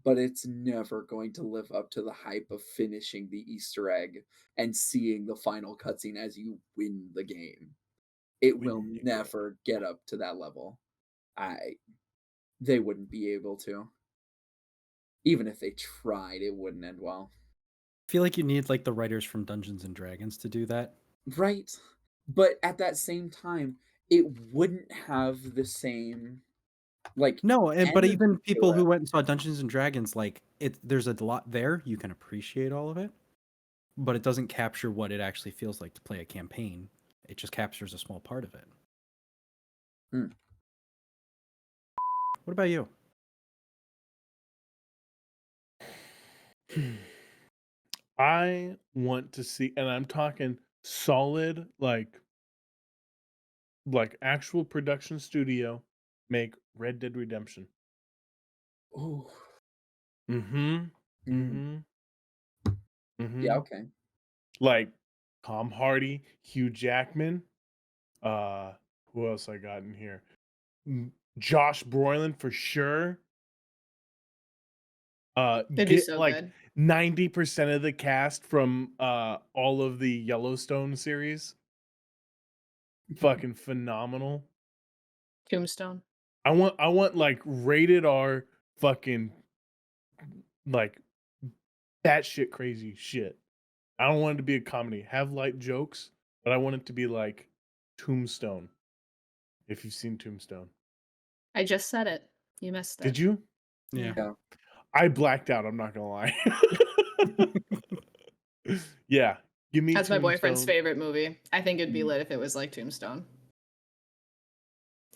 C: But it's never going to live up to the hype of finishing the Easter egg and seeing the final cutscene as you win the game. it will
D: Wendigo.
C: never get up to that level. They wouldn't be able to. Even if they tried, it wouldn't end well.
A: I feel like you need like the writers from Dungeons and Dragons to do that.
C: Right. But at that same time, it wouldn't have the same like
A: No, but
C: energy
A: even
C: to
A: people who
C: it.
A: went and saw Dungeons and Dragons, like there's a lot there. You can appreciate all of it, but it doesn't capture what it actually feels like to play a campaign. It just captures a small part of it.
C: Hmm.
A: What about you?
D: I want to see, and I'm talking solid, like actual production studio make Red Dead Redemption.
C: Oh.
D: Mm-hmm.
C: Mm.
D: Mm-hmm.
C: Yeah, okay.
D: Like Tom Hardy, Hugh Jackman. Who else I got in here? Josh Brolin for sure.
B: They'd be
D: Get
B: so
D: like
B: good.
D: 90% of the cast from all of the Yellowstone series. Fucking phenomenal.
B: Tombstone.
D: I want like rated R fucking like batshit crazy shit. I don't want it to be a comedy. Have light jokes, but I want it to be like Tombstone. If you've seen Tombstone.
B: I just said it. You missed it.
D: Did you?
A: Yeah.
C: Yeah.
D: I blacked out, I'm not gonna lie. Yeah. Give me
B: That's my boyfriend's
D: Tombstone.
B: favorite movie. I think it'd be lit if it was like Tombstone.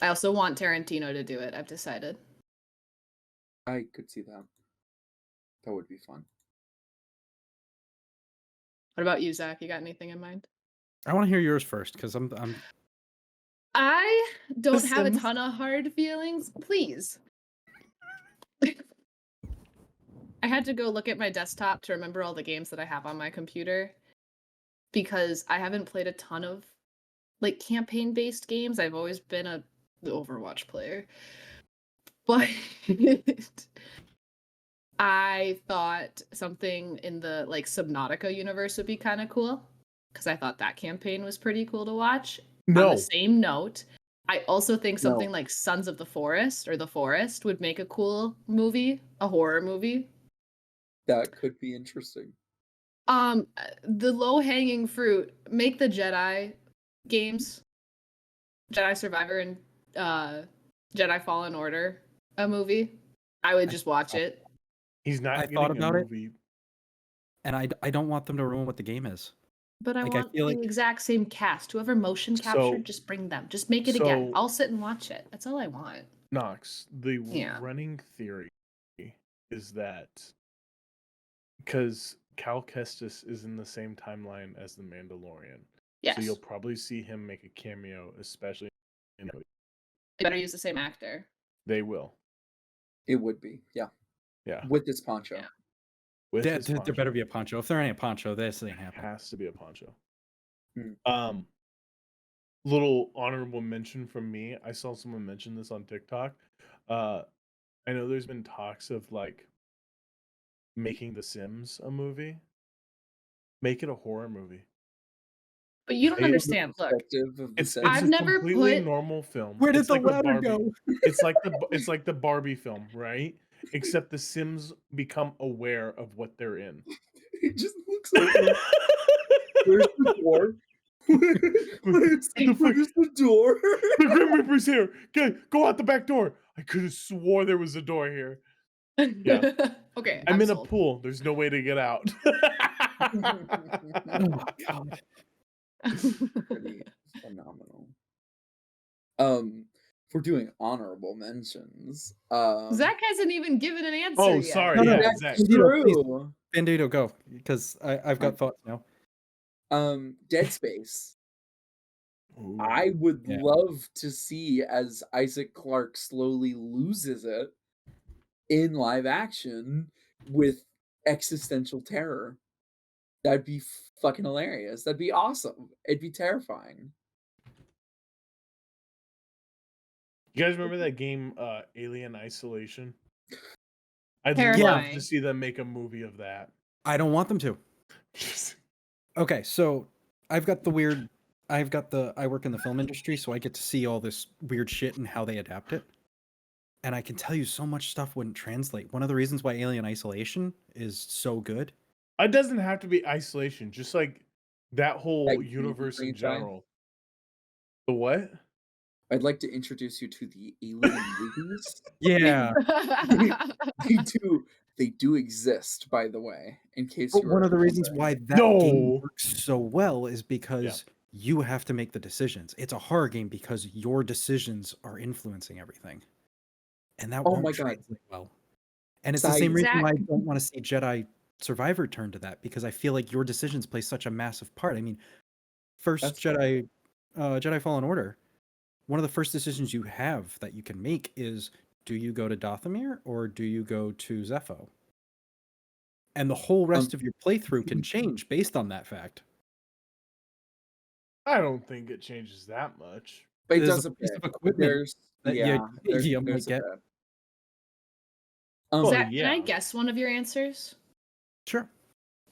B: I also want Tarantino to do it. I've decided.
C: I could see that. That would be fun.
B: What about you, Zach? You got anything in mind?
A: I want to hear yours first because I'm
B: I don't
A: The
B: have a
A: Sims.
B: ton of hard feelings. Please. I had to go look at my desktop to remember all the games that I have on my computer because I haven't played a ton of like campaign-based games. I've always been a Overwatch player. But I thought something in the like Subnautica universe would be kind of cool because I thought that campaign was pretty cool to watch. On
D: No.
B: the same note, I also think
C: No.
B: something like Sons of the Forest or The Forest would make a cool movie, a horror movie.
C: That could be interesting.
B: The low-hanging fruit, make the Jedi games, Jedi Survivor and Jedi Fallen Order a movie. I would just watch it.
D: He's not
A: I
D: getting
A: thought
D: a
A: about it.
D: movie.
A: and I don't want them to ruin what the game is.
B: But I
A: Like, I
B: want
A: feel
B: the
A: like-
B: exact same cast. Whoever motion captured, just bring them. Just make it again.
D: so-
B: I'll sit and watch it. That's all I want.
D: Nox, the
B: Yeah.
D: running theory is that because Cal Kestis is in the same timeline as the Mandalorian,
B: Yes.
D: so you'll probably see him make a cameo, especially in
B: They better use the same actor.
D: they will.
C: It would be, yeah.
D: Yeah.
C: With this poncho.
B: Yeah.
D: With
A: There,
D: his
A: there
D: poncho.
A: better be a poncho. If there ain't a poncho, this ain't happening.
D: Has to be a poncho.
C: Hmm.
D: Little honorable mention from me. I saw someone mention this on TikTok. I know there's been talks of like making The Sims a movie. Make it a horror movie.
B: But you don't
D: Hey,
B: understand. Look,
C: Perspective of the
D: It's
C: Sims.
B: I've
D: a
B: never
D: completely
B: put-
D: normal film.
A: Where did
D: It's
A: the
D: like
A: ladder
D: Barbie.
A: go?
D: It's like the Barbie film, right? Except the Sims become aware of what they're in.
C: He just looks over. Where's the door? Where's the door?
D: The Grim Reaper's here. Okay, go out the back door. I could have swore there was a door here. Yeah.
B: Okay.
D: I'm in
B: sold.
D: a pool. There's no way to get out.
A: Oh God.
C: Pretty phenomenal. If we're doing honorable mentions,
B: Zach hasn't even given an answer
D: Oh,
B: yet.
D: sorry.
A: No, no,
D: Yeah,
C: that's
D: Zach.
A: Bandito, please.
C: true.
A: Bandito, go, because I've got thoughts now.
C: Dead Space.
D: Ooh.
C: I would
A: Yeah.
C: love to see as Isaac Clarke slowly loses it in live action with existential terror. That'd be fucking hilarious. That'd be awesome. It'd be terrifying.
D: You guys remember that game, Alien Isolation? I'd love
B: Terrifying.
D: to see them make a movie of that.
A: I don't want them to. Okay, so I've got the weird I work in the film industry, so I get to see all this weird shit and how they adapt it. And I can tell you so much stuff wouldn't translate. One of the reasons why Alien Isolation is so good.
D: It doesn't have to be Isolation, just like that whole
C: That
D: universe in
C: franchise.
D: general. The what?
C: I'd like to introduce you to the Alien movies.
A: Yeah.
C: They do exist, by the way, in case
A: But
C: you
A: one
C: were
A: of the reasons
C: wondering.
A: why that game
D: No.
A: works so well is because you have to make the decisions. It's a horror game because your decisions are influencing everything. And that
C: Oh
A: won't
C: my God.
A: translate well. And it's the same
C: Side-
A: reason why I
B: Zach.
A: don't want to see Jedi Survivor turn to that, because I feel like your decisions play such a massive part. I mean, first
C: That's fair.
A: Jedi Fallen Order, one of the first decisions you have that you can make is, do you go to Dathomir or do you go to Zepho? And the whole rest of your playthrough can change based on that fact.
D: I don't think it changes that much.
C: But it
A: There's
C: does
A: a
C: a
A: piece
C: bit.
A: of equipment
C: There's
A: that
C: yeah,
A: you might
C: there's a
A: get.
C: bit.
D: Well,
B: Zach, can I
D: yeah.
B: guess one of your answers?
A: Sure.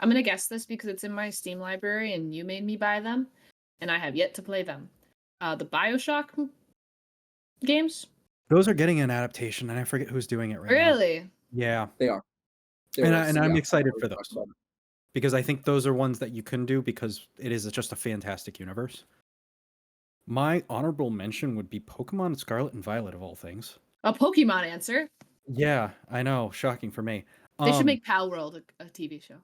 B: I'm gonna guess this because it's in my Steam library and you made me buy them, and I have yet to play them. The BioShock games?
A: Those are getting an adaptation, and I forget who's doing it right now.
B: Really?
A: Yeah.
C: They are.
A: And I'm
C: Yeah,
A: excited
C: I
A: for
C: was talking
A: those,
C: about it.
A: because I think those are ones that you can do because it is just a fantastic universe. My honorable mention would be Pokemon Scarlet and Violet, of all things.
B: A Pokemon answer.
A: Yeah, I know. Shocking for me.
B: They should make Pal World a TV show.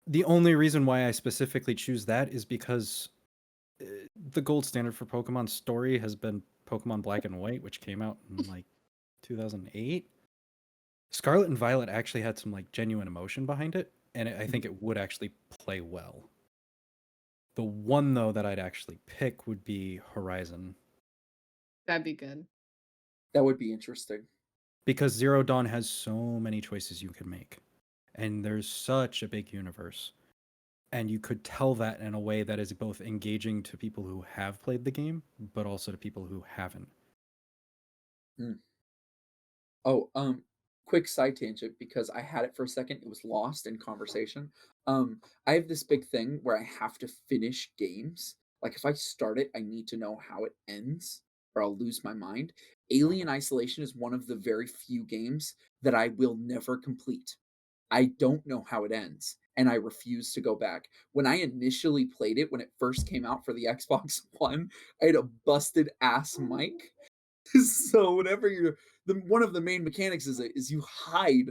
A: The only reason why I specifically choose that is because the gold standard for Pokemon story has been Pokemon Black and White, which came out in like 2008. Scarlet and Violet actually had some like genuine emotion behind it, and I think it would actually play well. The one though that I'd actually pick would be Horizon,
B: That'd be good.
C: That would be interesting.
A: because Zero Dawn has so many choices you can make, and there's such a big universe, and you could tell that in a way that is both engaging to people who have played the game, but also to people who haven't.
C: Oh, quick side tangent because I had it for a second. It was lost in conversation. I have this big thing where I have to finish games. Like if I start it, I need to know how it ends or I'll lose my mind. Alien Isolation is one of the very few games that I will never complete. I don't know how it ends, and I refuse to go back. When I initially played it, when it first came out for the Xbox One, I had a busted ass mic. So whenever one of the main mechanics is you hide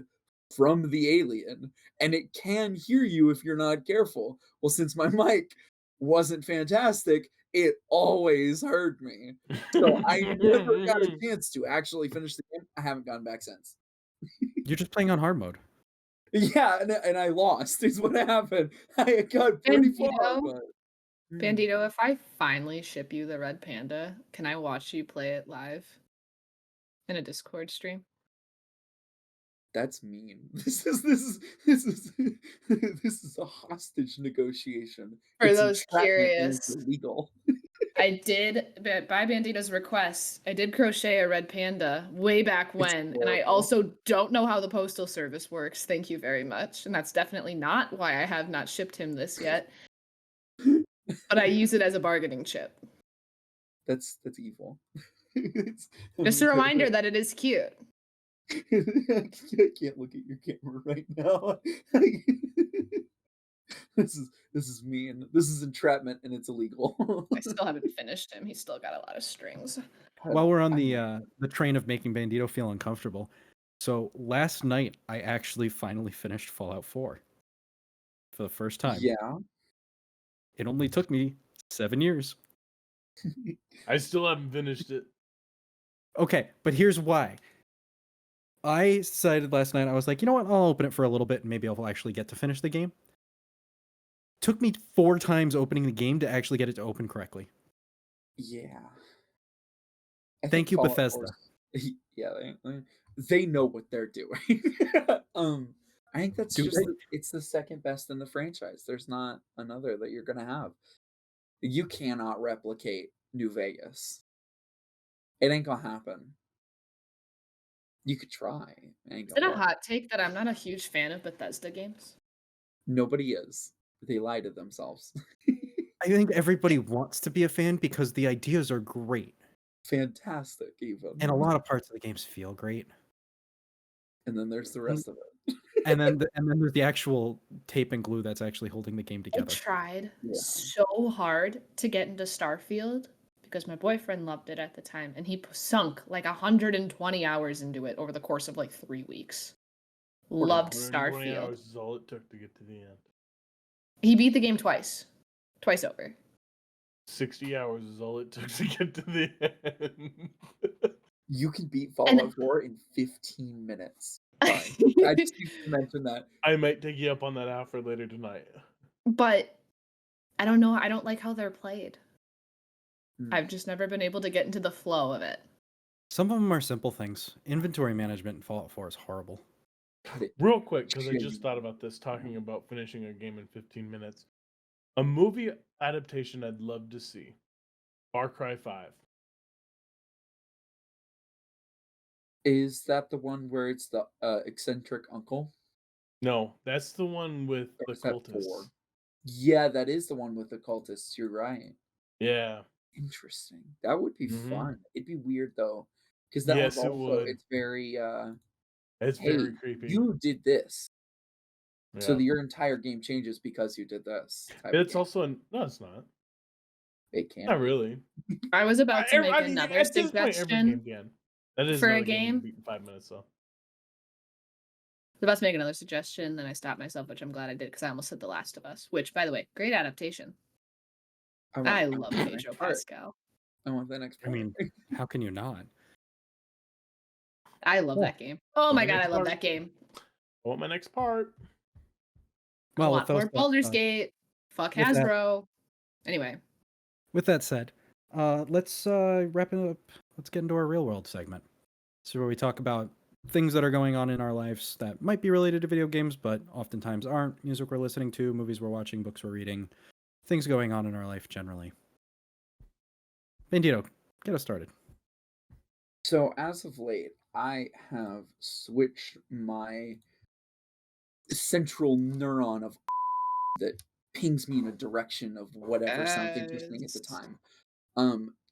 C: from the alien, and it can hear you if you're not careful. Well, since my mic wasn't fantastic, it always heard me. So I never got a chance to actually finish the game. I haven't gone back since.
A: You're just playing on hard mode.
C: Yeah, and I lost is what happened. I got pretty far,
B: Bandito?
C: but
B: Bandito, if I finally ship you the red panda, can I watch you play it live in a Discord stream?
C: that's mean. This is this is a hostage negotiation.
B: For
C: It's
B: those
C: entrapment and it's
B: curious,
C: illegal.
B: I did, by Bandito's request, I did crochet a red panda way back
C: It's
B: when, and I
C: horrible.
B: also don't know how the postal service works. Thank you very much. And that's definitely not why I have not shipped him this yet. But I use it as a bargaining chip.
C: That's evil.
B: Just a reminder that it is cute.
C: I can't look at your camera right now. This is mean. This is entrapment and it's illegal.
B: I still haven't finished him. He's still got a lot of strings.
A: While we're on the train of making Bandito feel uncomfortable, so last night I actually finally finished Fallout 4 for the first time.
C: Yeah.
A: It only took me 7 years.
D: I still haven't finished it.
A: Okay, but here's why. I decided last night, I was like, you know what? I'll open it for a little bit and maybe I'll actually get to finish the game. Took me 4 times opening the game to actually get it to open correctly.
C: Yeah.
A: Thank you, Bethesda.
C: Yeah, they know what they're doing. I think that's it's the second best in the franchise. There's not another that you're gonna have. You cannot replicate New Vegas. It ain't gonna happen. You could try.
B: Is it a hot take that I'm not a huge fan of Bethesda games?
C: Nobody is. They lie to themselves.
A: I think everybody wants to be a fan because the ideas are great,
C: Fantastic, even.
A: and a lot of parts of the games feel great.
C: And then there's the rest of it.
A: And then there's the actual tape and glue that's actually holding the game
B: I
A: together.
B: tried
C: Yeah.
B: so hard to get into Starfield because my boyfriend loved it at the time, and he sunk like 120 hours into it over the course of like 3 weeks. Loved
D: 120
B: Starfield.
D: hours is all it took to get to the end.
B: He beat the game twice over.
D: 60 hours is all it took to get to the end.
C: You can beat Fallout 4 in 15 minutes. Sorry. I just need to mention that.
D: I might take you up on that offer later tonight.
B: But I don't know. I don't like how they're played.
C: Hmm.
B: I've just never been able to get into the flow of it.
A: Some of them are simple things. Inventory management in Fallout 4 is horrible.
C: God, it-
D: Real quick, because I
C: Yeah,
D: just
C: you-
D: thought about this, talking about finishing a game in 15 minutes. A movie adaptation I'd love to see. Far Cry 5.
C: Is that the one where it's the eccentric uncle?
D: No, that's the one with
C: Or
D: the
C: is that
D: cultists.
C: 4? Yeah, that is the one with the cultists. You're right.
D: Yeah.
C: Interesting. That would be
D: Mhm.
C: fun. It'd be weird though, because that
D: Yes,
C: one's
D: it
C: also
D: would.
C: it's very
D: It's
C: hey,
D: very creepy.
C: you did this, so
D: Yeah.
C: your entire game changes because you did this. Type
D: But
C: of
D: it's
C: game.
D: also no, it's not.
C: It can.
D: Not really.
B: I was about to make
D: I mean,
B: another
D: at this point, every game
B: suggestion.
D: can. That is
B: for a
D: another game you can
B: game.
D: beat in 5 minutes, though.
B: I was about to make another suggestion, then I stopped myself, which I'm glad I did because I almost said The Last of Us, which, by the way, great adaptation. I love
C: the
B: Pedro
C: next part.
B: Pascal.
C: I want the next
A: I
C: part.
A: mean, how can you not?
B: I love
A: Yeah.
B: that game. Oh my
D: The
B: god, I
D: next
B: love
D: part.
B: that game.
D: I want my next part.
A: Well,
B: I
A: with
B: want
A: those
B: more
A: stuff,
B: Baldur's Gate. Fuck
A: with that-
B: Hasbro. Anyway,
A: With that said, let's wrap it up. Let's get into our real world segment. This is where we talk about things that are going on in our lives that might be related to video games, but oftentimes aren't. Music we're listening to, movies we're watching, books we're reading, things going on in our life generally. Bandito, get us started.
C: So as of late, I have switched my central neuron of that pings me in a direction of whatever sounds interesting at the
B: Yes.
C: time.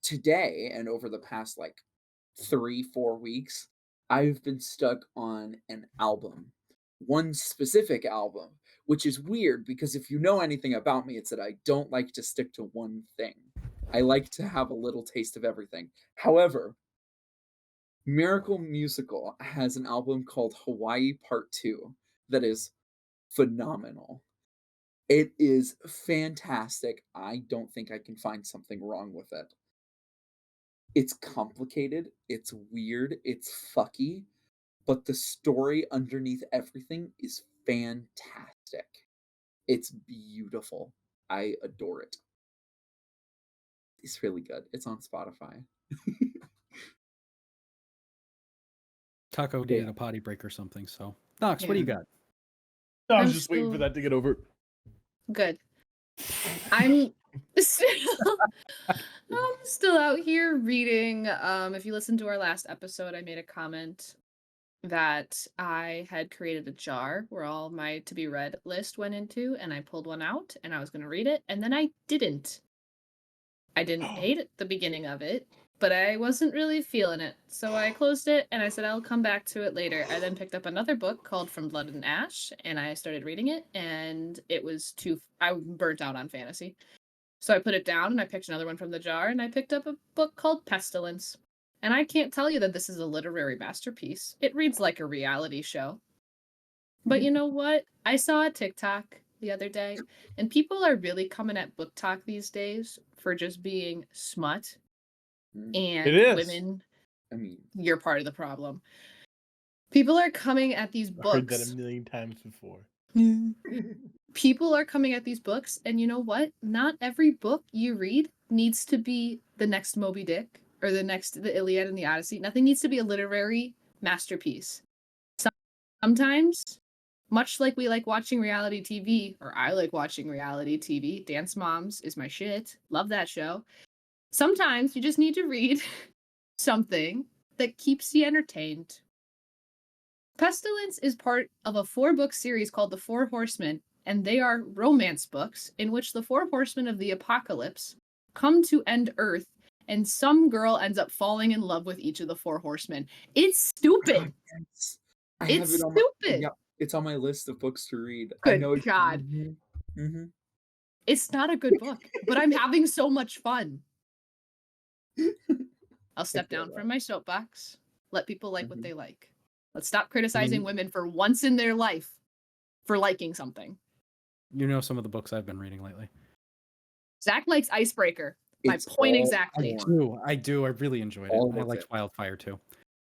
C: Today and over the past like 3-4 weeks, I've been stuck on an album, one specific album, which is weird because if you know anything about me, it's that I don't like to stick to one thing. I like to have a little taste of everything. However, Miracle Musical has an album called Hawaii Part 2 that is phenomenal. It is fantastic. I don't think I can find something wrong with it. It's complicated, it's weird, it's fucky, but the story underneath everything is fantastic. It's beautiful. I adore it. It's really good. It's on Spotify.
A: Taco
C: Yeah.
A: needed a potty break or something, so. Nox, what do you
B: Yeah.
A: got?
D: I was
B: I'm
D: just waiting for
B: still-
D: that to get over.
B: Good. I'm still out here reading. If you listen to our last episode, I made a comment that I had created a jar where all my to be read list went into, and I pulled one out and I was going to read it, and then I didn't. I didn't hate it, the beginning of it, but I wasn't really feeling it. So I closed it and I said I'll come back to it later. I then picked up another book called From Blood and Ash and I started reading it, and it was I burnt out on fantasy. So I put it down and I picked another one from the jar and I picked up a book called Pestilence. And I can't tell you that this is a literary masterpiece. It reads like a reality show. But you know what? I saw a TikTok the other day, and people are really coming at book talk these days for just being smut.
C: Mm.
B: And
D: It is.
B: women,
C: I mean,
B: you're part of the problem. People are coming at these
D: I heard that
B: books.
D: a million times before.
B: People are coming at these books, and you know what? Not every book you read needs to be the next Moby Dick or the Iliad and the Odyssey. Nothing needs to be a literary masterpiece. Sometimes, much like we like watching reality TV, or I like watching reality TV, Dance Moms is my shit. Love that show. Sometimes you just need to read something that keeps you entertained. Pestilence is part of a 4-book series called The Four Horsemen, and they are romance books in which the four horsemen of the apocalypse come to end Earth, and some girl ends up falling in love with each of the four horsemen. It's stupid.
C: Yes. I
B: It's
C: have it on my,
B: stupid.
C: yeah, it's on my list of books to read. I
B: Good
C: know
B: God.
C: Mm-hmm.
B: It's not a good book, but I'm having so much fun. I'll step
C: feel
B: down
C: that.
B: from my soapbox. Let people like what
C: Mhm.
B: they like. Let's stop criticizing women for once in their life for liking something.
A: You know some of the books I've been reading lately.
B: Zach likes Icebreaker. My
C: It's
B: point
C: all
B: exactly.
C: porn.
A: I do. I really enjoyed
C: All
A: it. I
C: of
A: liked
C: it.
A: Wildfire too.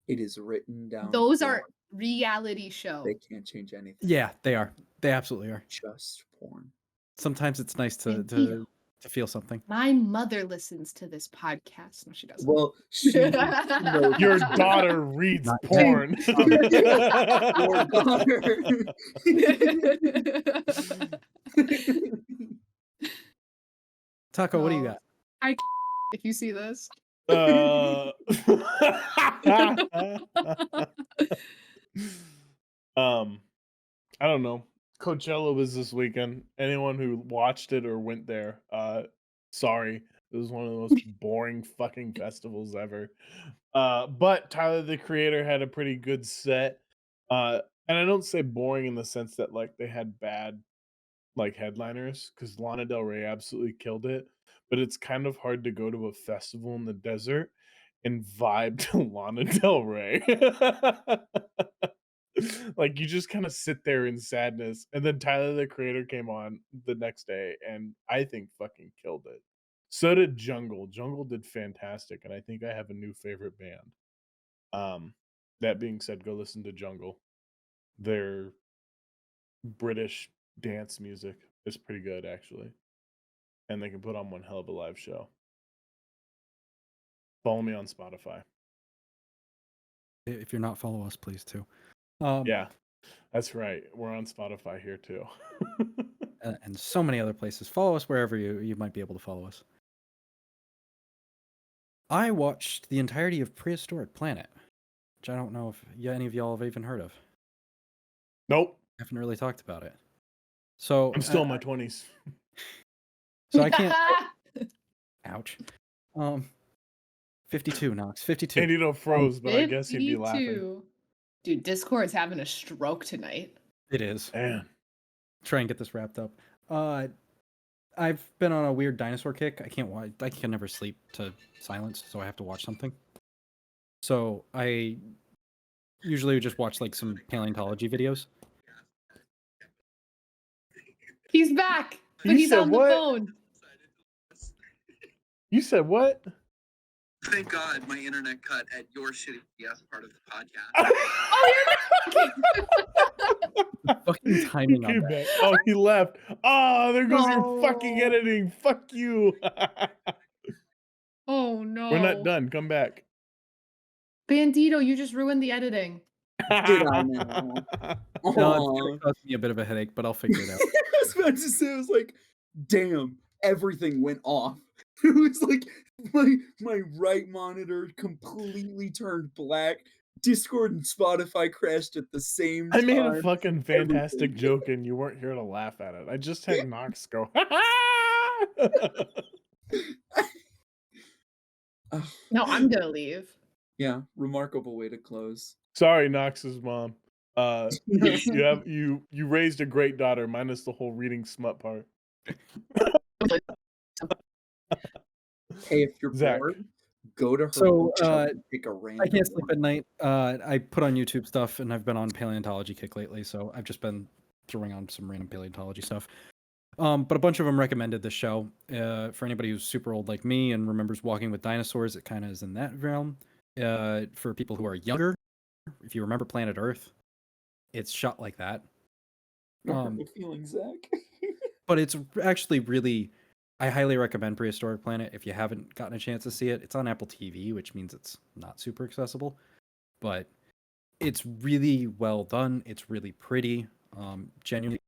C: It is written down.
B: Those
C: porn.
B: are reality show.
C: They can't change anything.
A: Yeah, they are. They absolutely are.
C: Just porn.
A: Sometimes it's nice to
B: Bandito.
A: to feel something.
B: My mother listens to this podcast. No, she doesn't.
C: Well, she knows
D: Your daughter reads
A: Not yet.
D: porn.
C: your daughter.
A: Taco, what do you got?
B: If you see this.
D: I don't know. Coachella was this weekend. Anyone who watched it or went there, sorry. It was one of the most boring fucking festivals ever. But Tyler the Creator had a pretty good set. And I don't say boring in the sense that like they had bad like headliners, because Lana Del Rey absolutely killed it. But it's kind of hard to go to a festival in the desert and vibe to Lana Del Rey. Like you just kind of sit there in sadness, and then Tyler the Creator came on the next day and I think fucking killed it. So did Jungle did fantastic, and I think I have a new favorite band. That being said, go listen to Jungle. Their British dance music is pretty good actually, and they can put on one hell of a live show. Follow me on Spotify.
A: If you're not, follow us, please too.
D: Yeah, that's right. We're on Spotify here too.
A: And so many other places. Follow us wherever you might be able to follow us. I watched the entirety of Prehistoric Planet, which I don't know if any of y'all have even heard of.
D: Nope.
A: I haven't really talked about it. So
D: I'm still in my 20s.
A: So I can't. Ouch. 52, Nox. 52.
D: Bandito froze, but I guess he'd be laughing.
B: 52. Dude, Discord's having a stroke tonight.
A: It is.
D: Man.
A: Try and get this wrapped up. I've been on a weird dinosaur kick. I can't watch. I can never sleep to silence, so I have to watch something. So I usually just watch like some paleontology videos.
B: He's back, but
D: You
B: he's
D: said
B: on the
D: what?
B: phone.
D: You said what?
E: Thank God my internet cut at your shitty ass part of the podcast.
A: Fucking timing on
D: Came
A: that.
D: back. Oh, he left. Oh, there goes your fucking
B: No.
D: editing. Fuck you.
B: Oh no.
D: We're not done. Come back.
B: Bandito, you just ruined the editing.
C: Did I now?
A: No, it's
C: Aw.
A: gonna cause me a bit of a headache, but I'll figure it out.
C: I was about to say, I was like, damn, everything went off. It was like my right monitor completely turned black. Discord and Spotify crashed at the same
D: I
C: time.
D: made a fucking fantastic
C: Everything.
D: joke and you weren't here to laugh at it. I just had Nox go.
B: No, I'm gonna leave.
C: Yeah, remarkable way to close.
D: Sorry, Nox's mom. You raised a great daughter, minus the whole reading smut part.
C: Hey, if you're
D: Zach.
C: bored, go to her
A: So,
C: bookshelf and pick a random
A: I can't sleep
C: one.
A: at night. I put on YouTube stuff, and I've been on paleontology kick lately, so I've just been throwing on some random paleontology stuff. But a bunch of them recommended this show. For anybody who's super old like me and remembers Walking with Dinosaurs, it kind of is in that realm. For people who are younger, if you remember Planet Earth, it's shot like that.
C: No hurtful feelings, Zach.
A: But it's actually really, I highly recommend Prehistoric Planet if you haven't gotten a chance to see it. It's on Apple TV, which means it's not super accessible, but it's really well done. It's really pretty. Genuinely,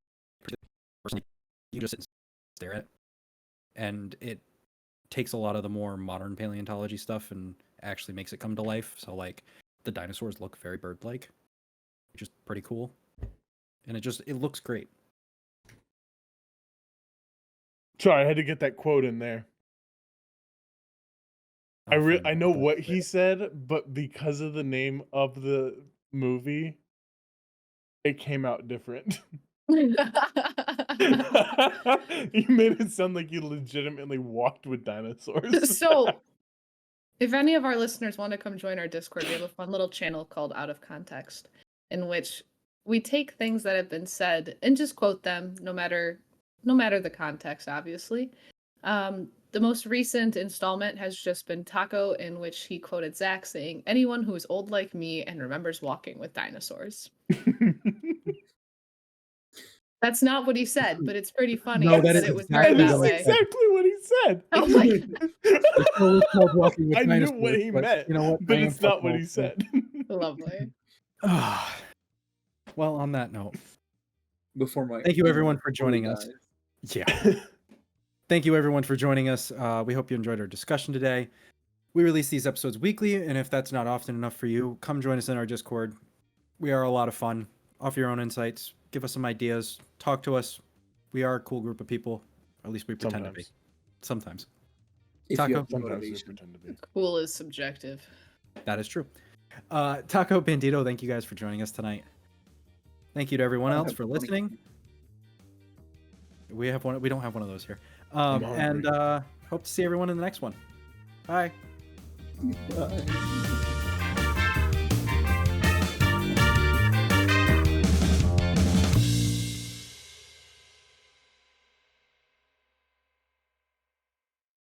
A: you just sit and stare at it, and it takes a lot of the more modern paleontology stuff and actually makes it come to life. So like the dinosaurs look very bird-like, which is pretty cool, and it looks great.
D: Sorry, I had to get that quote in there. I know what he said, but because of the name of the movie, it came out different. You made it sound like you legitimately walked with dinosaurs.
B: So, if any of our listeners want to come join our Discord, we have a fun little channel called Out of Context, in which we take things that have been said and just quote them, no matter the context, obviously. The most recent installment has just been Taco, in which he quoted Zach saying, "Anyone who is old like me and remembers walking with dinosaurs." That's not what he said, but it's pretty funny
A: No, that is
B: it was
A: exactly
B: heard
D: That
B: that
D: is
B: way.
D: exactly what he said.
B: Oh my
A: It's always called walking with
D: I knew
A: dinosaurs,
D: what he
A: but
D: meant,
A: you know what?
D: but
A: I am
D: it's not
A: fucking
D: what he
A: old, so-
D: said.
B: Lovely.
A: Well, on that note,
C: Before my
A: thank you everyone for
C: before we
A: joining us.
C: died.
A: Yeah. Thank you everyone for joining us. We hope you enjoyed our discussion today. We release these episodes weekly, and if that's not often enough for you, come join us in our Discord. We are a lot of fun. Offer your own insights. Give us some ideas. Talk to us. We are a cool group of people. Or at least we pretend to be. Sometimes.
C: If
A: Taco?
C: you have
D: Sometimes we
C: motivation.
D: pretend to be.
B: Cool is subjective.
A: That is true. Taco, Bandito, thank you guys for joining us tonight. Thank you to everyone else for listening. We have one. We don't have one of those here. And hope to see everyone in the next one. Bye.
C: Bye.